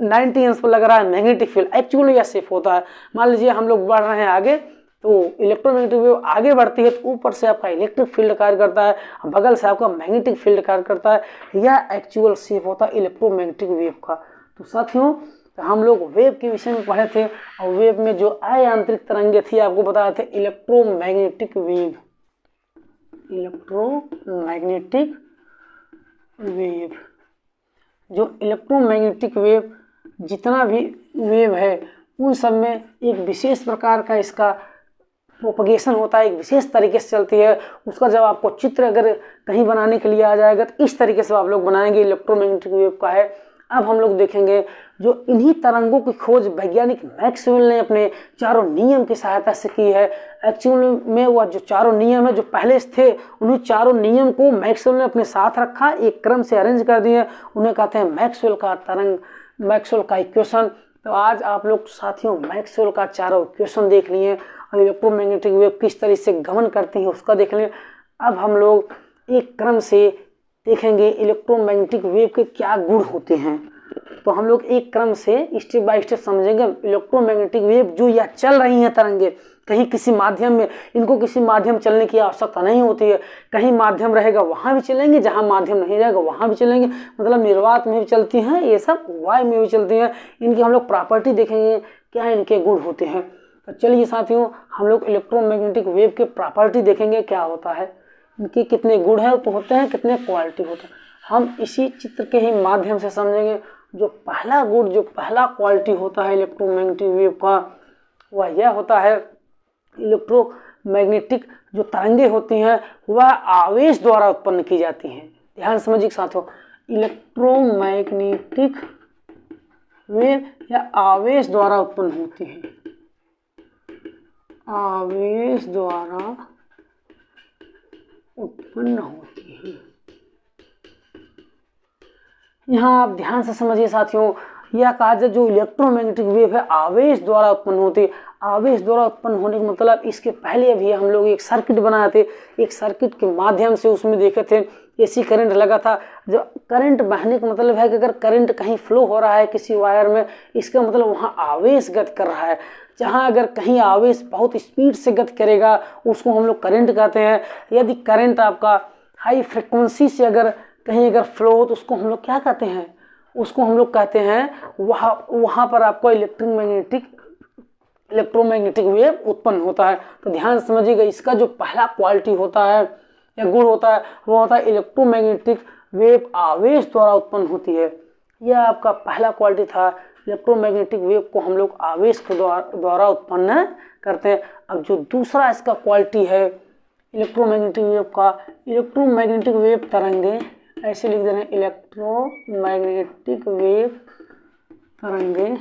90 अंश पर लग रहा है मैग्नेटिक फील्ड, एक्चुअली ऐसे होता है। मान लीजिए हम लोग बढ़ रहे हैं आगे, तो इलेक्ट्रोमैग्नेटिक वेव आगे बढ़ती है तो ऊपर से आपका इलेक्ट्रिक फील्ड कार्य करता है, बगल से आपका मैग्नेटिक फील्ड कार्य करता है। यह एक्चुअल शेप होता है इलेक्ट्रोमैग्नेटिक वेव का। तो साथियों, हम लोग वेव के विषय में पढ़े थे, और वेव में जो अयांत्रिक तरंगे थी आपको बताए थे इलेक्ट्रोमैग्नेटिक वेव, इलेक्ट्रोमैग्नेटिक वेव। जो इलेक्ट्रोमैग्नेटिक वेव जितना भी वेव है उन सब में एक विशेष प्रकार का इसका प्रोपगेशन होता है, एक विशेष तरीके से चलती है। उसका जब आपको चित्र अगर कहीं बनाने के लिए आ जाएगा तो इस तरीके से आप लोग बनाएंगे, इलेक्ट्रोमैग्नेटिक वेव का है। अब हम लोग देखेंगे जो इन्हीं तरंगों की खोज वैज्ञानिक मैक्सवेल ने अपने चारों नियम की सहायता से की है। एक्चुअल में वह जो चारों नियम है जो पहले थे, उन्हीं चारों नियम को मैक्सवेल ने अपने साथ रखा, एक क्रम से अरेंज कर दिए, उन्हें कहते हैं मैक्सवेल का तरंग, मैक्सवेल का इक्वेशन। तो आज आप लोग साथियों मैक्सवेल का चारों इक्वेशन देख लिए, और इलेक्ट्रोमैग्नेटिक वेव किस तरह से गमन करती है उसका देख लें। अब हम लोग एक क्रम से देखेंगे इलेक्ट्रोमैग्नेटिक वेव के क्या गुण होते हैं। तो हम लोग एक क्रम से स्टेप बाय स्टेप समझेंगे इलेक्ट्रोमैग्नेटिक वेव जो या चल रही हैं तरंगे, कहीं किसी माध्यम में, इनको किसी माध्यम चलने की आवश्यकता नहीं होती है। कहीं माध्यम रहेगा वहाँ भी चलेंगे, जहाँ माध्यम नहीं रहेगा वहाँ भी चलेंगे, मतलब निर्वात में भी चलती हैं, ये सब वायु में भी चलती हैं। इनकी हम लोग प्रॉपर्टी देखेंगे, क्या इनके गुण होते हैं। तो चलिए साथियों, हम लोग इलेक्ट्रोमैग्नेटिक वेव के प्रॉपर्टी देखेंगे, क्या होता है, इनके कितने गुण है तो होते हैं, कितने क्वालिटी होते हैं, हम इसी चित्र के ही माध्यम से समझेंगे। जो पहला गुण, जो पहला क्वालिटी होता है इलेक्ट्रोमैग्नेटिक वेव का, वह यह होता है इलेक्ट्रोमैग्नेटिक जो तरंगे होती हैं वह आवेश द्वारा उत्पन्न की जाती हैं। ध्यान समझिए साथियों, इलेक्ट्रोमैग्नेटिक वेव या आवेश द्वारा उत्पन्न होती हैं, आवेश द्वारा उत्पन्न होती है। यहाँ आप ध्यान से समझिए साथियों, यह कहा जाए जो इलेक्ट्रोमैग्नेटिक वेव है आवेश द्वारा उत्पन्न होती है। आवेश द्वारा उत्पन्न होने का मतलब, इसके पहले अभी हम लोग एक सर्किट बनाए थे, एक सर्किट के माध्यम से उसमें देखे थे एसी करंट लगा था। जब करंट बहने का मतलब है कि अगर करंट कहीं फ्लो हो रहा है किसी वायर में, इसका मतलब वहाँ आवेश गति कर रहा है। जहाँ अगर कहीं आवेश बहुत स्पीड से गति करेगा उसको हम लोग करंट कहते हैं। यदि करंट आपका हाई फ्रिक्वेंसी से अगर कहीं अगर फ्लो हो तो उसको हम लोग क्या कहते हैं, उसको हम लोग कहते हैं वहाँ पर आपको इलेक्ट्रोमैग्नेटिक वेव उत्पन्न होता है। तो ध्यान समझिएगा, इसका जो पहला क्वालिटी होता है या गुण होता है वो होता है इलेक्ट्रोमैग्नेटिक वेव आवेश द्वारा उत्पन्न होती है। यह आपका पहला क्वालिटी था, इलेक्ट्रोमैग्नेटिक वेव को हम लोग आवेश के द्वारा उत्पन्न करते हैं। अब जो दूसरा इसका क्वालिटी है इलेक्ट्रोमैग्नेटिक वेव का, इलेक्ट्रोमैग्नेटिक वेव तरंगे, ऐसे लिख दे रहे हैं, इलेक्ट्रोमैग्नेटिक वेव तरंगे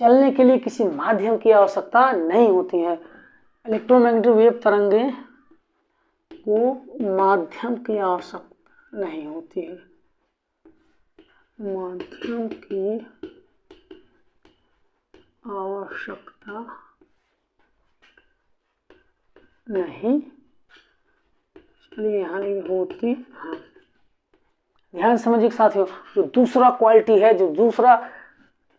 चलने के लिए किसी माध्यम की आवश्यकता नहीं होती है। इलेक्ट्रोमैग्नेटिक वेव तरंगे को माध्यम की आवश्यकता नहीं होती है, माध्यम की आवश्यकता नहीं, इसलिए यहाँ होती। हाँ, ध्यान समझिए साथियों, जो दूसरा क्वालिटी है, जो दूसरा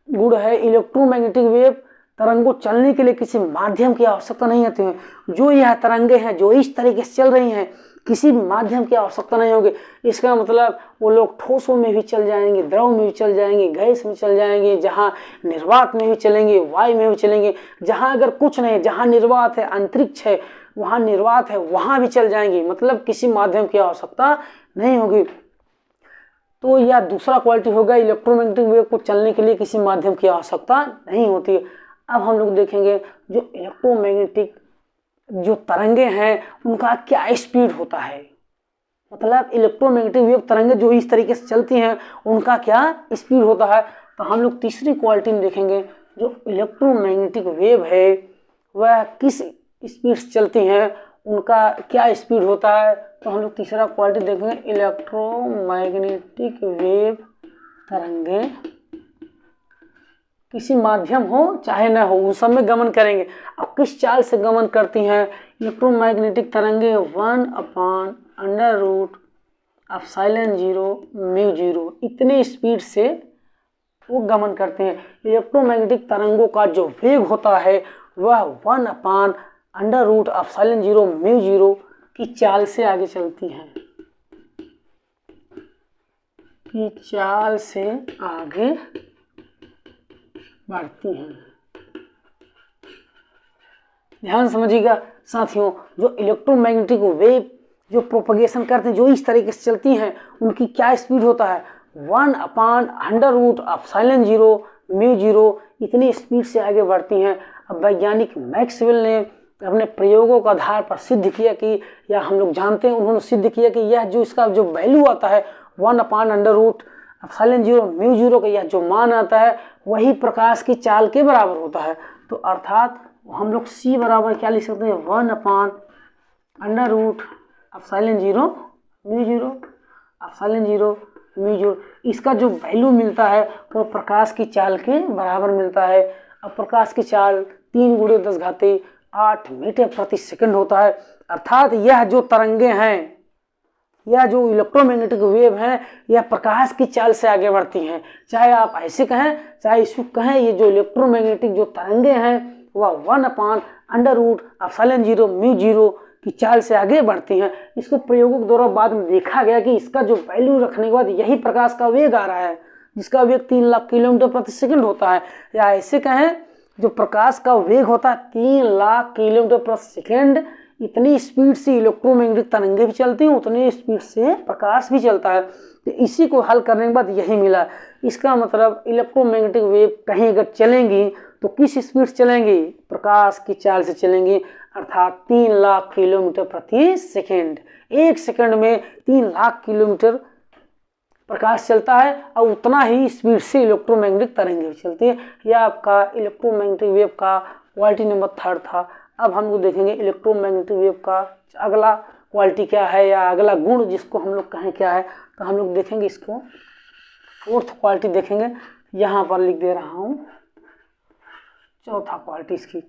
गुण है, इलेक्ट्रोमैग्नेटिक वेव तरंगों चलने के लिए किसी माध्यम की आवश्यकता नहीं होती है। जो यह तरंगे हैं जो इस तरीके से चल रही हैं, किसी भी माध्यम की आवश्यकता नहीं होगी। इसका मतलब वो लोग ठोसों में भी चल जाएंगे, द्रव में भी चल जाएंगे, गैस में चल जाएंगे, जहाँ निर्वात में भी चलेंगे, वायु में भी चलेंगे, जहाँ अगर कुछ नहीं, जहाँ निर्वात है, अंतरिक्ष है, वहाँ निर्वात है, वहाँ भी चल जाएंगे, मतलब किसी माध्यम की आवश्यकता नहीं होगी। तो यह दूसरा क्वालिटी होगा, इलेक्ट्रोमैग्नेटिक वेव को चलने के लिए किसी माध्यम की आवश्यकता नहीं होती है। अब हम लोग देखेंगे जो इलेक्ट्रोमैग्नेटिक जो तरंगे हैं उनका क्या स्पीड होता है, मतलब इलेक्ट्रोमैग्नेटिक वेव तरंगे जो इस तरीके से चलती हैं उनका क्या स्पीड होता है। तो हम लोग तीसरी क्वालिटी में देखेंगे जो इलेक्ट्रोमैग्नेटिक वेव है वह किस स्पीड से चलती हैं, उनका क्या स्पीड होता है। तो हम लोग तीसरा क्वालिटी देखेंगे, इलेक्ट्रोमैग्नेटिक वेव तरंगे किसी माध्यम हो चाहे न हो उस सब में गमन करेंगे। अब किस चाल से गमन करती हैं इलेक्ट्रोमैग्नेटिक तरंगे, 1/√ε0 म्यू 0 इतनी स्पीड से वो गमन करते हैं। इलेक्ट्रोमैग्नेटिक तरंगों का जो वेग होता है वह 1/√ε0 म्यू 0 की चाल से आगे चलती हैं, की चाल से आगे बढ़ती हैं। ध्यान समझिएगा साथियों, जो इलेक्ट्रोमैग्नेटिक वेव जो प्रोपगेशन करते हैं, जो इस तरीके से चलती हैं, उनकी क्या स्पीड होता है 1/√ε0 म्यू 0 इतनी स्पीड से आगे बढ़ती हैं। अब वैज्ञानिक मैक्सवेल ने अपने प्रयोगों का आधार पर सिद्ध किया कि, या हम लोग जानते हैं उन्होंने सिद्ध किया कि यह जो इसका जो वैल्यू आता है 1/√ε0 म्यू 0 का यह जो मान आता है वही प्रकाश की चाल के बराबर होता है। तो अर्थात हम लोग c बराबर क्या लिख सकते हैं 1/√ε0 म्यू 0 म्यू 0 इसका जो वैल्यू मिलता है वो प्रकाश की चाल के बराबर मिलता है। अब प्रकाश की चाल 3 × 10⁸ मीटर प्रति सेकंड होता है। अर्थात यह जो तरंगे हैं, यह जो इलेक्ट्रोमैग्नेटिक वेव हैं, यह प्रकाश की चाल से आगे बढ़ती हैं। चाहे आप ऐसे कहें चाहे इसको कहें, ये जो इलेक्ट्रोमैग्नेटिक जो तरंगे हैं वह 1/√ε0 म्यू 0 की चाल से आगे बढ़ती हैं। इसको प्रयोगों के द्वारा बाद में देखा गया कि इसका जो वैल्यू रखने के बाद यही प्रकाश का वेग आ रहा है, जिसका वेग 3 लाख किलोमीटर प्रति सेकंड होता है। या ऐसे कहें जो प्रकाश का वेग होता है 3 लाख किलोमीटर प्रति सेकंड, इतनी स्पीड से इलेक्ट्रोमैग्नेटिक तरंगे भी चलती हैं, उतनी स्पीड से प्रकाश भी चलता है। तो इसी को हल करने के बाद यही मिला। इसका मतलब इलेक्ट्रोमैग्नेटिक वेव कहीं अगर चलेंगी तो किस स्पीड से चलेंगी, प्रकाश की चाल से चलेंगी, अर्थात 3 लाख किलोमीटर प्रति सेकंड। 1 सेकंड में 3 लाख किलोमीटर प्रकाश चलता है और उतना ही स्पीड से इलेक्ट्रोमैग्नेटिक तरंगे चलती है। यह आपका इलेक्ट्रोमैग्नेटिक वेव का क्वालिटी नंबर 3 था। अब हम लोग देखेंगे इलेक्ट्रोमैग्नेटिक वेव का अगला क्वालिटी क्या है, या अगला गुण जिसको हम लोग कहें क्या है। तो हम लोग देखेंगे इसको 4th क्वालिटी देखेंगे, यहाँ पर लिख दे रहा हूँ 4था क्वालिटी इसकी।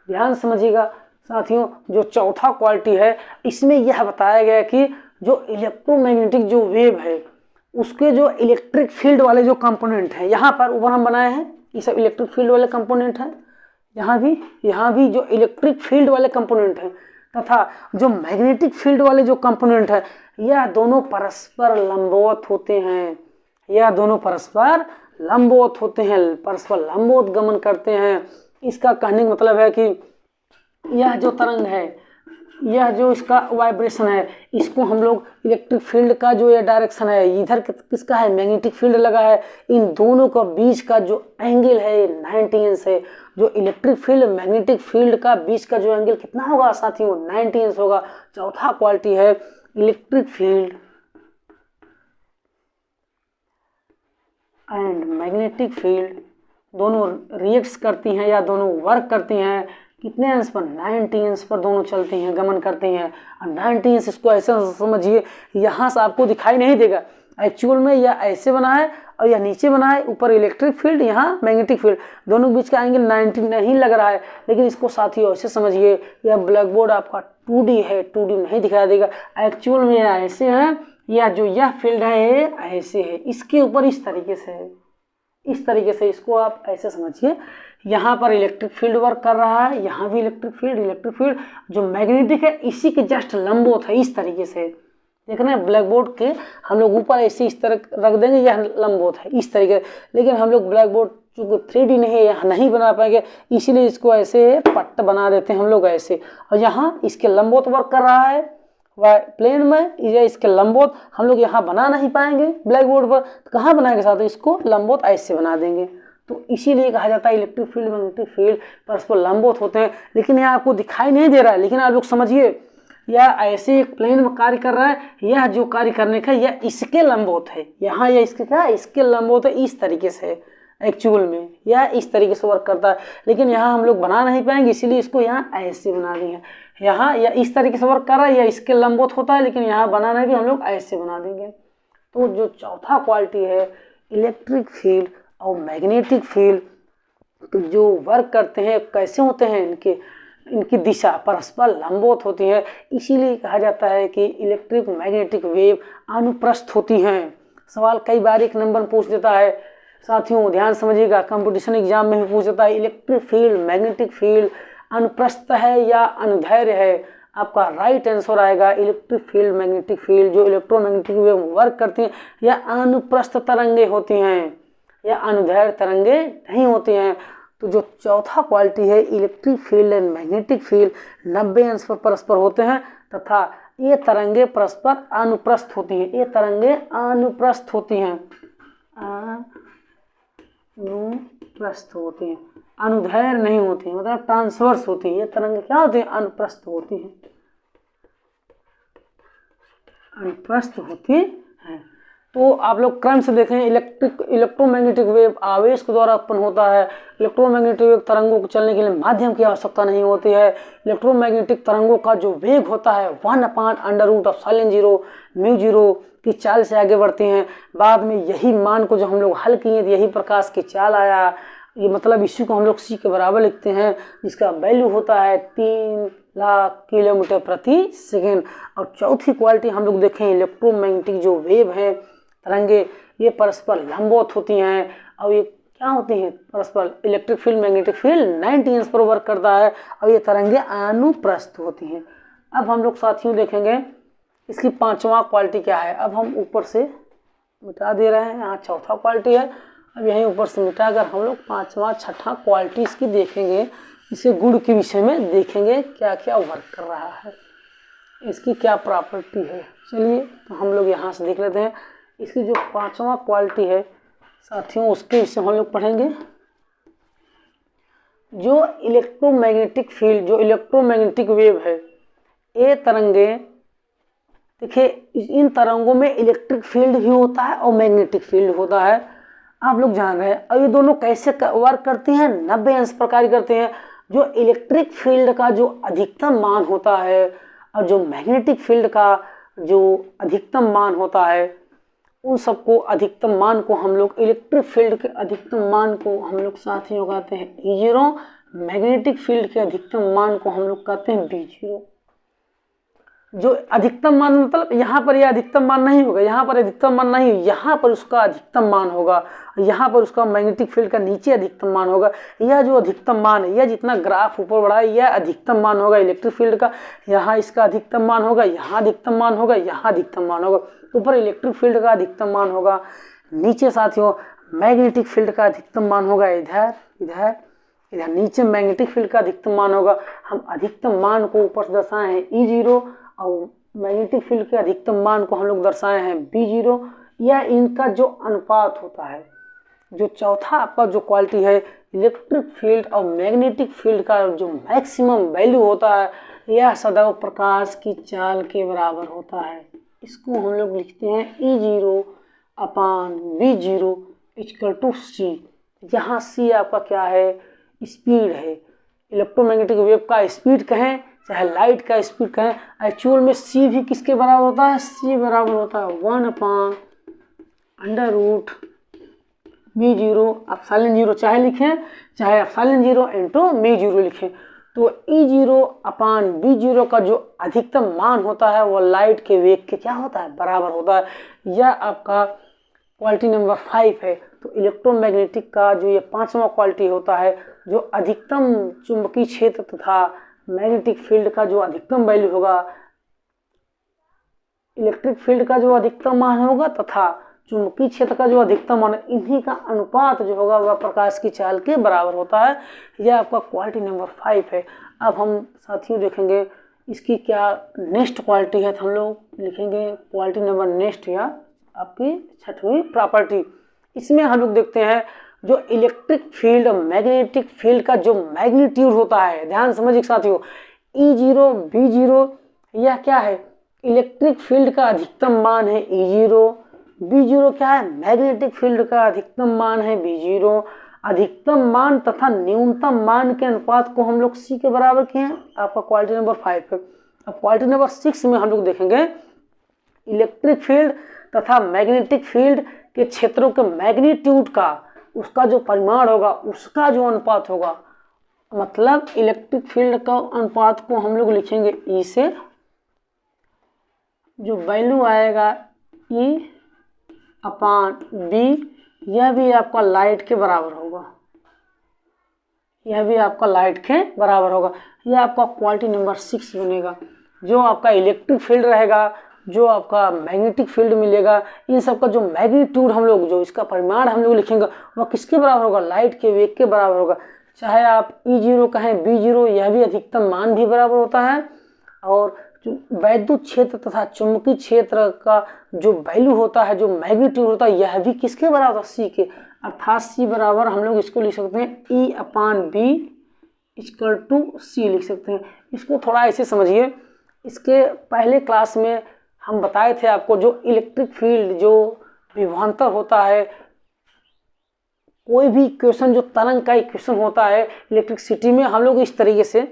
ध्यान समझिएगा साथियों, जो 4था क्वालिटी है इसमें यह बताया गया कि जो इलेक्ट्रोमैग्नेटिक जो वेव है उसके जो इलेक्ट्रिक फील्ड वाले जो कंपोनेंट हैं, यहाँ पर ऊपर हम बनाए हैं, ये सब इलेक्ट्रिक फील्ड वाले कंपोनेंट हैं। यहाँ भी जो इलेक्ट्रिक फील्ड वाले कंपोनेंट हैं तथा जो मैग्नेटिक फील्ड वाले जो कंपोनेंट है, यह दोनों परस्पर लंबवत होते हैं। यह दोनों परस्पर लंबवत होते हैं, परस्पर लंबवत गमन करते हैं। इसका कहने का मतलब है कि यह जो तरंग है, यह जो इसका वाइब्रेशन है, इसको हम लोग इलेक्ट्रिक फील्ड का जो यह डायरेक्शन है, इधर किसका है, मैग्नेटिक फील्ड लगा है, इन दोनों का बीच का जो एंगल है 90 अंश है। जो इलेक्ट्रिक फील्ड मैग्नेटिक फील्ड का बीच का जो एंगल कितना होगा साथियों, 90 अंश होगा। चौथा क्वालिटी है electric field and magnetic field दोनों रिएक्ट करती हैं या दोनों वर्क करती हैं कितने अंश पर, 90 अंश पर दोनों चलती हैं, गमन करती हैं। और 90 अंश इसको ऐसा समझिए, यहाँ से आपको दिखाई नहीं देगा, एक्चुअल में यह ऐसे बना है और यह नीचे बना है, ऊपर इलेक्ट्रिक फील्ड यहाँ मैग्नेटिक फील्ड, दोनों के बीच का एंगल 90 नहीं लग रहा है। लेकिन इसको साथियों ऐसे समझिए, यह ब्लैक बोर्ड आपका 2D है, 2D नहीं दिखाई देगा, एक्चुअल में यह ऐसे है, या जो यह फील्ड है ऐसे है, इसके ऊपर इस तरीके से है, इस तरीके से इसको आप ऐसे समझिए। यहाँ पर इलेक्ट्रिक फील्ड वर्क कर रहा है, यहाँ भी इलेक्ट्रिक फील्ड जो मैग्नेटिक है इसी के जस्ट लंबवत है, इस तरीके से। देख रहे हैं ब्लैक बोर्ड के हम लोग ऊपर ऐसे इस तरह रख देंगे, यह लंबवत है इस तरीके, लेकिन हम लोग ब्लैक बोर्ड चूँकि 3D नहीं है, यहाँ नहीं बना पाएंगे, इसीलिए इसको ऐसे पट्ट बना देते हैं हम लोग ऐसे। और यहाँ इसके लंबवत वर्क कर रहा है वह प्लेन में, या इसके लंबवत हम लोग यहाँ बना नहीं पाएंगे ब्लैक बोर्ड पर, तो कहाँ बनाएंगे साथ, इसको लंबवत ऐसे बना देंगे। तो इसीलिए कहा जाता है इलेक्ट्रिक फील्ड मैग्नेटिक फील्ड परस्पर लंबवत होते हैं। लेकिन यह आपको दिखाई नहीं दे रहा है, लेकिन आप लोग समझिए यह ऐसे एक प्लेन में कार्य कर रहा है, यह जो कार्य करने का यह इसके लंबवत है, यहाँ यह इसके क्या है, इसके लंबवत है, इस तरीके से। एक्चुअल में, या इस तरीके से वर्क करता है। लेकिन यहाँ हम लोग बना नहीं पाएंगे, इसीलिए इसको यहाँ ऐसे बना देंगे। यहाँ या इस तरीके से वर्क कर रहा है या इसके लंबवत होता है, लेकिन यहाँ बनाना भी हम लोग ऐसे बना देंगे। तो जो चौथा क्वालिटी है इलेक्ट्रिक फील्ड और मैग्नेटिक फील्ड, तो जो वर्क करते हैं कैसे होते हैं, इनकी दिशा परस्पर लंबवत होती है। इसीलिए कहा जाता है कि इलेक्ट्रिक मैग्नेटिक वेव अनुप्रस्थ होती हैं। सवाल कई बार एक नंबर पूछ देता है, साथियों ध्यान समझिएगा, कंपटीशन एग्जाम में भी पूछ देता है इलेक्ट्रिक फील्ड मैग्नेटिक फील्ड अनुप्रस्थ है या अनुदैर्घ्य है। आपका राइट आंसर आएगा इलेक्ट्रिक फील्ड मैग्नेटिक फील्ड, जो इलेक्ट्रोमैग्नेटिक वेव वर्क करती हैं या अनुप्रस्थ तरंगे होती हैं या अनुदैर्घ्य तरंगे नहीं होती हैं। तो जो चौथा क्वालिटी है electric field and magnetic field 90 अंश पर परस्पर होते हैं तथा ये तरंगे परस्पर अनुप्रस्थ होती हैं। ये तरंगे अनुप्रस्थ होती हैं, अनुप्रस्थ होती हैं, अनुदैर्घ्य नहीं होती है, मतलब ट्रांसवर्स होती है। ये तरंगे क्या होती हैं, अनुप्रस्थ होती हैं, अनुप्रस्थ होती हैं। तो आप लोग क्रम से देखें, इलेक्ट्रोमैग्नेटिक वेव आवेश के द्वारा उत्पन्न होता है। इलेक्ट्रोमैग्नेटिक वेव तरंगों को चलने के लिए माध्यम की आवश्यकता नहीं होती है। इलेक्ट्रोमैग्नेटिक तरंगों का जो वेग होता है 1/√0 μ0 की चाल से आगे बढ़ती हैं। बाद में यही मान को जो हम लोग हल किए यही प्रकाश की चाल आया। ये मतलब इसी को हम लोग c के बराबर लिखते हैं, जिसका वैल्यू होता है 3 लाख किलोमीटर प्रति सेकेंड। और चौथी क्वालिटी हम लोग देखें इलेक्ट्रोमैग्नेटिक जो वेव है तरंगे, ये परस्पर लंबवत होती हैं और ये क्या होती हैं, परस्पर इलेक्ट्रिक फील्ड मैग्नेटिक फील्ड 90 अंश पर वर्क करता है और ये तरंगे अनुप्रस्थ होती हैं। अब हम लोग साथियों देखेंगे इसकी पांचवा क्वालिटी क्या है। अब हम ऊपर से मिटा दे रहे हैं, यहाँ चौथा क्वालिटी है, अब यहीं ऊपर से मिटाकर हम लोग पांचवा छठा क्वालिटी इसकी देखेंगे। इसे गुण के विषय में देखेंगे क्या क्या वर्क कर रहा है, इसकी क्या प्रॉपर्टी है। चलिए तो हम लोग यहाँ से देख लेते हैं इसकी जो पांचवा क्वालिटी है साथियों, उसके विषय हम लोग पढ़ेंगे। जो इलेक्ट्रोमैग्नेटिक फील्ड, जो इलेक्ट्रोमैग्नेटिक वेव है, ये तरंगे देखिए, इन तरंगों में इलेक्ट्रिक फील्ड भी होता है और मैग्नेटिक फील्ड होता है, आप लोग जान रहे हैं। और ये दोनों कैसे वर्क करती हैं, 90 अंश पर कार्य करते हैं। जो इलेक्ट्रिक फील्ड का जो अधिकतम मान होता है और जो मैग्नेटिक फील्ड का जो अधिकतम मान होता है, उन सबको अधिकतम मान को हम लोग इलेक्ट्रिक फील्ड के अधिकतम मान को हम लोग साथियों कहते हैं E0, मैग्नेटिक फील्ड के अधिकतम मान को हम लोग कहते हैं B0। जो अधिकतम मान मतलब यहाँ पर यह अधिकतम मान नहीं होगा, यहाँ पर अधिकतम मान नहीं, यहाँ पर उसका अधिकतम मान होगा, यहाँ पर उसका मैग्नेटिक फील्ड का नीचे अधिकतम मान होगा। यह जो अधिकतम मान है, यह जितना ग्राफ ऊपर बढ़ा है, यह अधिकतम मान होगा इलेक्ट्रिक फील्ड का। यहाँ इसका अधिकतम मान होगा, यहाँ अधिकतम मान होगा, यहाँ अधिकतम मान होगा। ऊपर इलेक्ट्रिक फील्ड का अधिकतम मान होगा, नीचे साथियों मैग्नेटिक फील्ड का अधिकतम मान होगा, इधर इधर इधर नीचे मैग्नेटिक फील्ड का अधिकतम मान होगा। हम अधिकतम मान को ऊपर से दर्शाए हैं E0 और मैग्नेटिक फील्ड के अधिकतम मान को हम लोग दर्शाए हैं B0। यह इनका जो अनुपात होता है। जो चौथा आपका जो क्वालिटी है इलेक्ट्रिक फील्ड और मैग्नेटिक फील्ड का जो मैक्सिमम वैल्यू होता है, यह सदैव प्रकाश की चाल के बराबर होता है। इसको हम लोग लिखते हैं E0/V0 = C। यहाँ C आपका क्या है, स्पीड है। इलेक्ट्रोमैग्नेटिक वेव का स्पीड कहें चाहे लाइट का स्पीड कहें, एक्चुअल में C भी किसके बराबर होता है, C बराबर होता है 1/√μ0 ε0 चाहे लिखें चाहे ε0 × μ0 लिखें। तो E0/V0 का जो अधिकतम मान होता है वो लाइट के वेग के क्या होता है, बराबर होता है। यह आपका क्वालिटी नंबर 5 है। तो इलेक्ट्रोमैग्नेटिक का जो ये पांचवा क्वालिटी होता है, जो अधिकतम चुंबकीय क्षेत्र तथा मैग्नेटिक फील्ड का जो अधिकतम वैल्यू होगा, इलेक्ट्रिक फील्ड का जो अधिकतम मान होगा तथा चुंबकीय क्षेत्र का जो अधिकतम मान, इन्हीं का अनुपात जो होगा वह प्रकाश की चाल के बराबर होता है। यह आपका क्वालिटी नंबर 5 है। अब हम साथियों देखेंगे इसकी क्या नेक्स्ट क्वालिटी है, तो हम लोग लिखेंगे क्वालिटी नंबर नेक्स्ट या आपकी छठवीं प्रॉपर्टी। इसमें हम लोग देखते हैं जो इलेक्ट्रिक फील्ड और मैग्नेटिक फील्ड का जो मैग्नीट्यूड होता है, ध्यान समझिए साथियों, E0 B0 यह क्या है, इलेक्ट्रिक फील्ड का अधिकतम मान है E0, B0 क्या है, मैग्नेटिक फील्ड का अधिकतम मान है B0। अधिकतम मान तथा न्यूनतम मान के अनुपात को हम लोग C के बराबर किए हैं, आपका क्वालिटी नंबर 5 है। अब क्वालिटी नंबर 6 में हम लोग देखेंगे इलेक्ट्रिक फील्ड तथा मैग्नेटिक फील्ड के क्षेत्रों के मैग्नीट्यूड का, उसका जो परिमाण होगा, उसका जो अनुपात होगा, मतलब इलेक्ट्रिक फील्ड का अनुपात को हम लोग लिखेंगे E से, जो वैल्यू आएगा E/B, यह भी आपका लाइट के बराबर होगा, यह भी आपका लाइट के बराबर होगा। यह आपका क्वालिटी नंबर 6 बनेगा। जो आपका इलेक्ट्रिक फील्ड रहेगा, जो आपका मैग्नेटिक फील्ड मिलेगा, इन सब का जो मैग्नीट्यूड हम लोग, जो इसका परिमाण हम लोग लिखेंगे, वह किसके बराबर होगा, लाइट के वेग के बराबर होगा। चाहे आप E0 कहें B0, यह भी अधिकतम मान भी बराबर होता है। और जो वैद्युत क्षेत्र तथा चुंबकीय क्षेत्र का जो वैल्यू होता है, जो मैग्नीट्यूड होता है, यह भी किसके बराबर होता है, C के। अर्थात C बराबर हम लोग इसको लिख सकते हैं E/B = C लिख सकते हैं। इसको थोड़ा ऐसे समझिए, इसके पहले क्लास में हम बताए थे आपको, जो इलेक्ट्रिक फील्ड जो विभवांतर होता है, कोई भी इक्वेशन जो तरंग का इक्वेशन होता है इलेक्ट्रिसिटी में, हम लोग इस तरीके से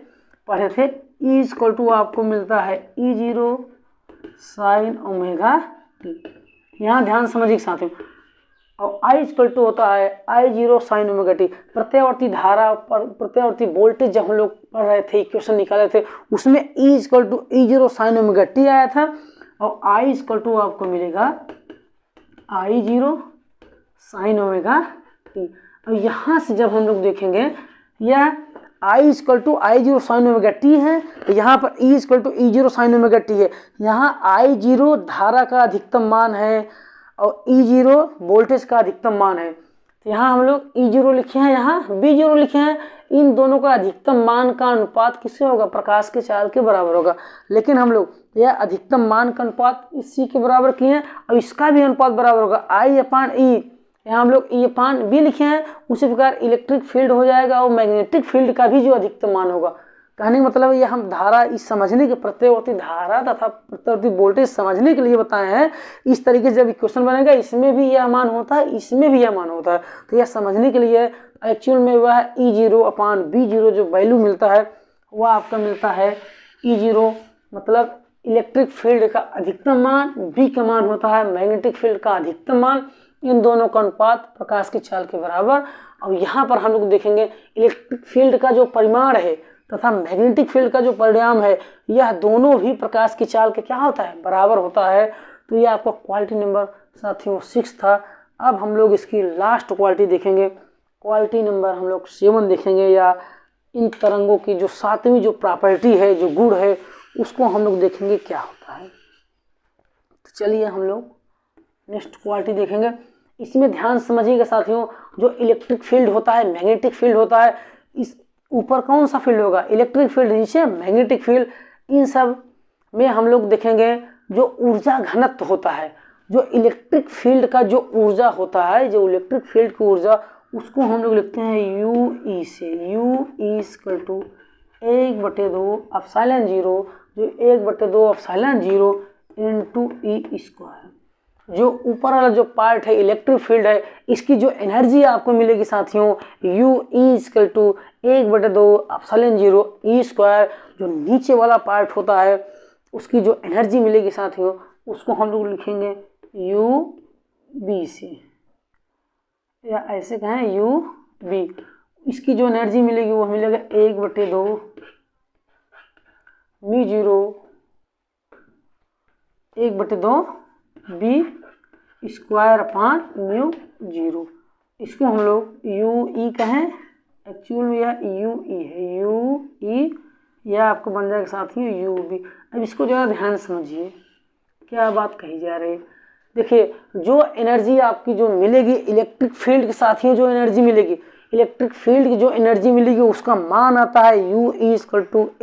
पढ़े थे। E आपको मिलता है E0 sin ωt। यहाँ ध्यान समझिए साथियों। और I होता है I0 sin ωt। प्रत्यावर्ती धारा पर प्रत्यावर्ती वोल्टेज जब हम लोग पढ़ रहे थे, इक्वेशन निकाले थे, उसमें E0 sin ωt आया था। और I आपको मिलेगा I0 sin ωt। और यहाँ से जब हम लोग देखेंगे, यह I I0 sin ωt है, तो यहाँ पर E0 sin ωt है। यहाँ I0 धारा का अधिकतम मान है और E0 वोल्टेज का अधिकतम मान है। तो यहाँ हम लोग E0 लिखे हैं, यहाँ B0 लिखे हैं। इन दोनों का अधिकतम मान का अनुपात किससे होगा, प्रकाश के चाल के बराबर होगा। लेकिन हम लोग यह अधिकतम मान का अनुपात इसी के बराबर किए हैं, और इसका भी अनुपात बराबर होगा I/E। यहाँ हम लोग E/B लिखे हैं। उसी प्रकार इलेक्ट्रिक फील्ड हो जाएगा और मैग्नेटिक फील्ड का भी जो अधिकतम मान होगा। कहने का मतलब ये हम धारा इस समझने के, प्रत्यावर्ती धारा तथा प्रत्यावर्ती वोल्टेज समझने के लिए बताए हैं। इस तरीके से जब इक्वेशन बनेगा, इसमें भी यह मान होता है, इसमें भी यह मान होता है, तो यह समझने के लिए एक्चुअल में वह E0/B0 जो वैल्यू मिलता है, वह आपका मिलता है E0, मतलब इलेक्ट्रिक फील्ड का अधिकतम मान, B का मान होता है मैग्नेटिक फील्ड का अधिकतम मान। इन दोनों का अनुपात प्रकाश की चाल के बराबर। और यहाँ पर हम लोग देखेंगे इलेक्ट्रिक फील्ड का जो परिमाण है तथा मैग्नेटिक फील्ड का जो परिणाम है, यह दोनों भी प्रकाश की चाल के क्या होता है, बराबर होता है। तो यह आपका क्वालिटी नंबर साथियों 6 था। अब हम लोग इसकी लास्ट क्वालिटी देखेंगे, क्वालिटी नंबर हम लोग 7 देखेंगे, या इन तरंगों की जो 7वीं जो प्रॉपर्टी है, जो गुण है, उसको हम लोग देखेंगे क्या होता है। तो चलिए हम लोग नेक्स्ट क्वालिटी देखेंगे। इसमें ध्यान समझिएगा साथियों, जो इलेक्ट्रिक फील्ड होता है, मैग्नेटिक फील्ड होता है, इस ऊपर कौन सा फील्ड होगा, इलेक्ट्रिक फील्ड, नीचे मैग्नेटिक फील्ड। इन सब में हम लोग देखेंगे जो ऊर्जा घनत्व होता है, जो इलेक्ट्रिक फील्ड का जो ऊर्जा होता है, जो इलेक्ट्रिक फील्ड की ऊर्जा, उसको हम लोग लिखते हैं UE से। UE = 1/2 ε0, जो 1/2 ε0 × E²। जो ऊपर वाला जो पार्ट है इलेक्ट्रिक फील्ड है, इसकी जो एनर्जी आपको मिलेगी साथियों, UE = 1/2 ε0 E²। जो नीचे वाला पार्ट होता है, उसकी जो एनर्जी मिलेगी साथियों, उसको हम लोग लिखेंगे UB से, या ऐसे कहें UB। इसकी जो एनर्जी मिलेगी वो मिलेगा 1/2 μ0 1/2 B²/μ0। इसको हम लोग UE कहें, एक्चुअल में यह UE है, UE, यह आपको बन जाएगा साथियों UB। अब इसको ज़रा ध्यान समझिए, क्या बात कही जा रही है। देखिए, जो एनर्जी आपकी जो मिलेगी इलेक्ट्रिक फील्ड के साथियों, जो एनर्जी मिलेगी इलेक्ट्रिक फील्ड की जो एनर्जी मिलेगी, उसका मान आता है UE =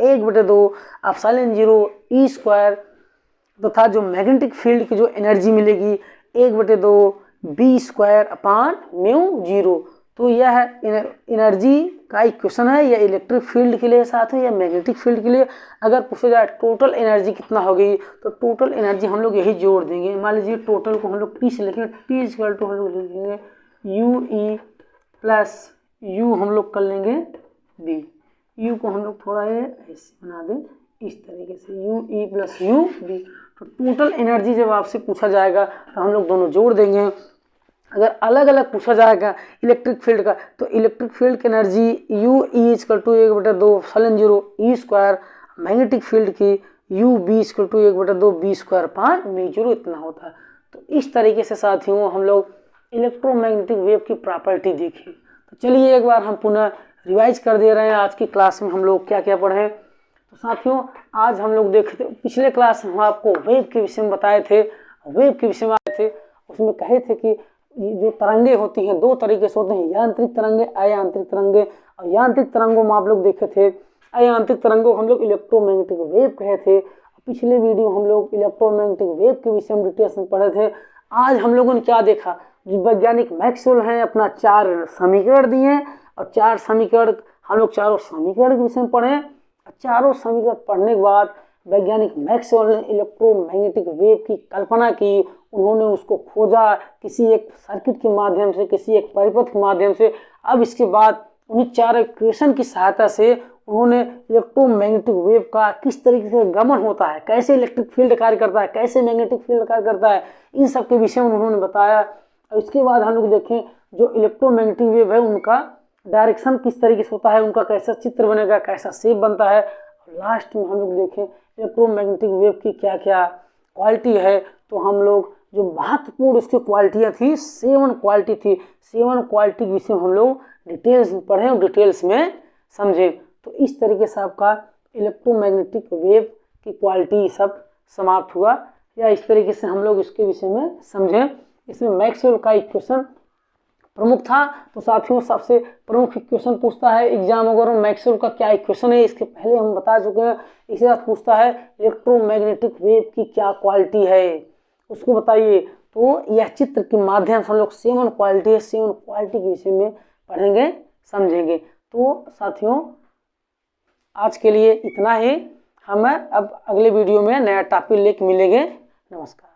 1/2 ε0 E²। तथा जो मैग्नेटिक फील्ड की जो एनर्जी मिलेगी 1/2 B²/μ0। तो यह एनर्जी का इक्वेशन है, या इलेक्ट्रिक फील्ड के लिए साथ है या मैग्नेटिक फील्ड के लिए। अगर पूछा जाए टोटल एनर्जी कितना होगी, तो टोटल एनर्जी हम लोग यही जोड़ देंगे। मान लीजिए टोटल को हम लोग टी से लिखेंगे, टी इक्वल टू हम लोग लिखेंगे यू ई प्लस यू हम लोग कर लेंगे बी। यू को हम लोग थोड़ा ऐसे बना दें इस तरीके से, U E plus U B. तो टोटल एनर्जी जब आपसे पूछा जाएगा तो हम लोग दोनों जोड़ देंगे। अगर अलग अलग पूछा जाएगा इलेक्ट्रिक फील्ड का, तो इलेक्ट्रिक फील्ड की energy U E equal to 1/2 फलन 0 ई स्क्वायर, मैग्नेटिक फील्ड की U B equal to 1/2 B square 5 mu 0 इतना होता है। तो इस तरीके से साथियों हम लोग इलेक्ट्रोमैग्नेटिक वेव की प्रॉपर्टी देखी। तो चलिए एक बार हम पुनः रिवाइज कर दे रहे हैं आज की क्लास में हम लोग क्या क्या पढ़े। तो साथियों आज हम लोग देखते, पिछले क्लास में हम आपको वेव के विषय में बताए थे, वेव के विषय में आए थे। उसमें कहे थे कि जो तरंगे होती हैं दो तरीके से होते हैं, यांत्रिक तरंगे, अयांत्रिक तरंगे। और यांत्रिक तरंगों में आप लोग देखे थे, अयांत्रिक तरंगों हम लोग इलेक्ट्रोमैग्नेटिक वेव कहे थे। पिछले वीडियो हम लोग इलेक्ट्रोमैग्नेटिक वेव के विषय में डिटेल्स में पढ़े थे। आज हम लोगों ने क्या देखा, जो वैज्ञानिक मैक्सवेल हैं अपना 4 समीकरण दिए, और 4 समीकरण हम लोग चारों समीकरण के विषय में पढ़े। चारों समीकरण पढ़ने के बाद वैज्ञानिक मैक्सवेल ने इलेक्ट्रोमैग्नेटिक वेव की कल्पना की। उन्होंने उसको खोजा किसी एक सर्किट के माध्यम से, किसी एक परिपथ के माध्यम से। अब इसके बाद उन्हीं 4 इक्वेशन की सहायता से उन्होंने इलेक्ट्रोमैग्नेटिक वेव का किस तरीके से गमन होता है, कैसे इलेक्ट्रिक फील्ड कार्य करता है, कैसे मैग्नेटिक फील्ड कार्य करता है, इन सब के विषय में उन्होंने बताया। और इसके बाद हम लोग देखें जो इलेक्ट्रोमैग्नेटिक वेव है उनका डायरेक्शन किस तरीके से होता है, उनका कैसा चित्र बनेगा, कैसा शेप बनता है। लास्ट में हम लोग देखें इलेक्ट्रोमैग्नेटिक वेव की क्या क्या क्वालिटी है। तो हम लोग जो महत्वपूर्ण उसकी क्वालिटियाँ थी, 7 क्वालिटी थी, 7 क्वालिटी के विषय में हम लोग डिटेल्स में पढ़ें और डिटेल्स में समझें। तो इस तरीके से आपका इलेक्ट्रोमैग्नेटिक वेव की क्वालिटी सब समाप्त हुआ, या इस तरीके से हम लोग इसके विषय में समझें। इसमें मैक्सवेल का इक्वेशन प्रमुख था। तो साथियों सबसे प्रमुख इक्वेशन पूछता है एग्जाम वगैरह मैक्सवेल का क्या इक्वेशन है, इसके पहले हम बता चुके हैं। इसके साथ पूछता है इलेक्ट्रोमैग्नेटिक वेव की क्या क्वालिटी है, उसको बताइए। तो यह चित्र के माध्यम से हम लोग 7 क्वालिटी है, 7 क्वालिटी के विषय में पढ़ेंगे समझेंगे। तो साथियों आज के लिए इतना ही। हम अब अगले वीडियो में नया टॉपिक लेके मिलेंगे। नमस्कार।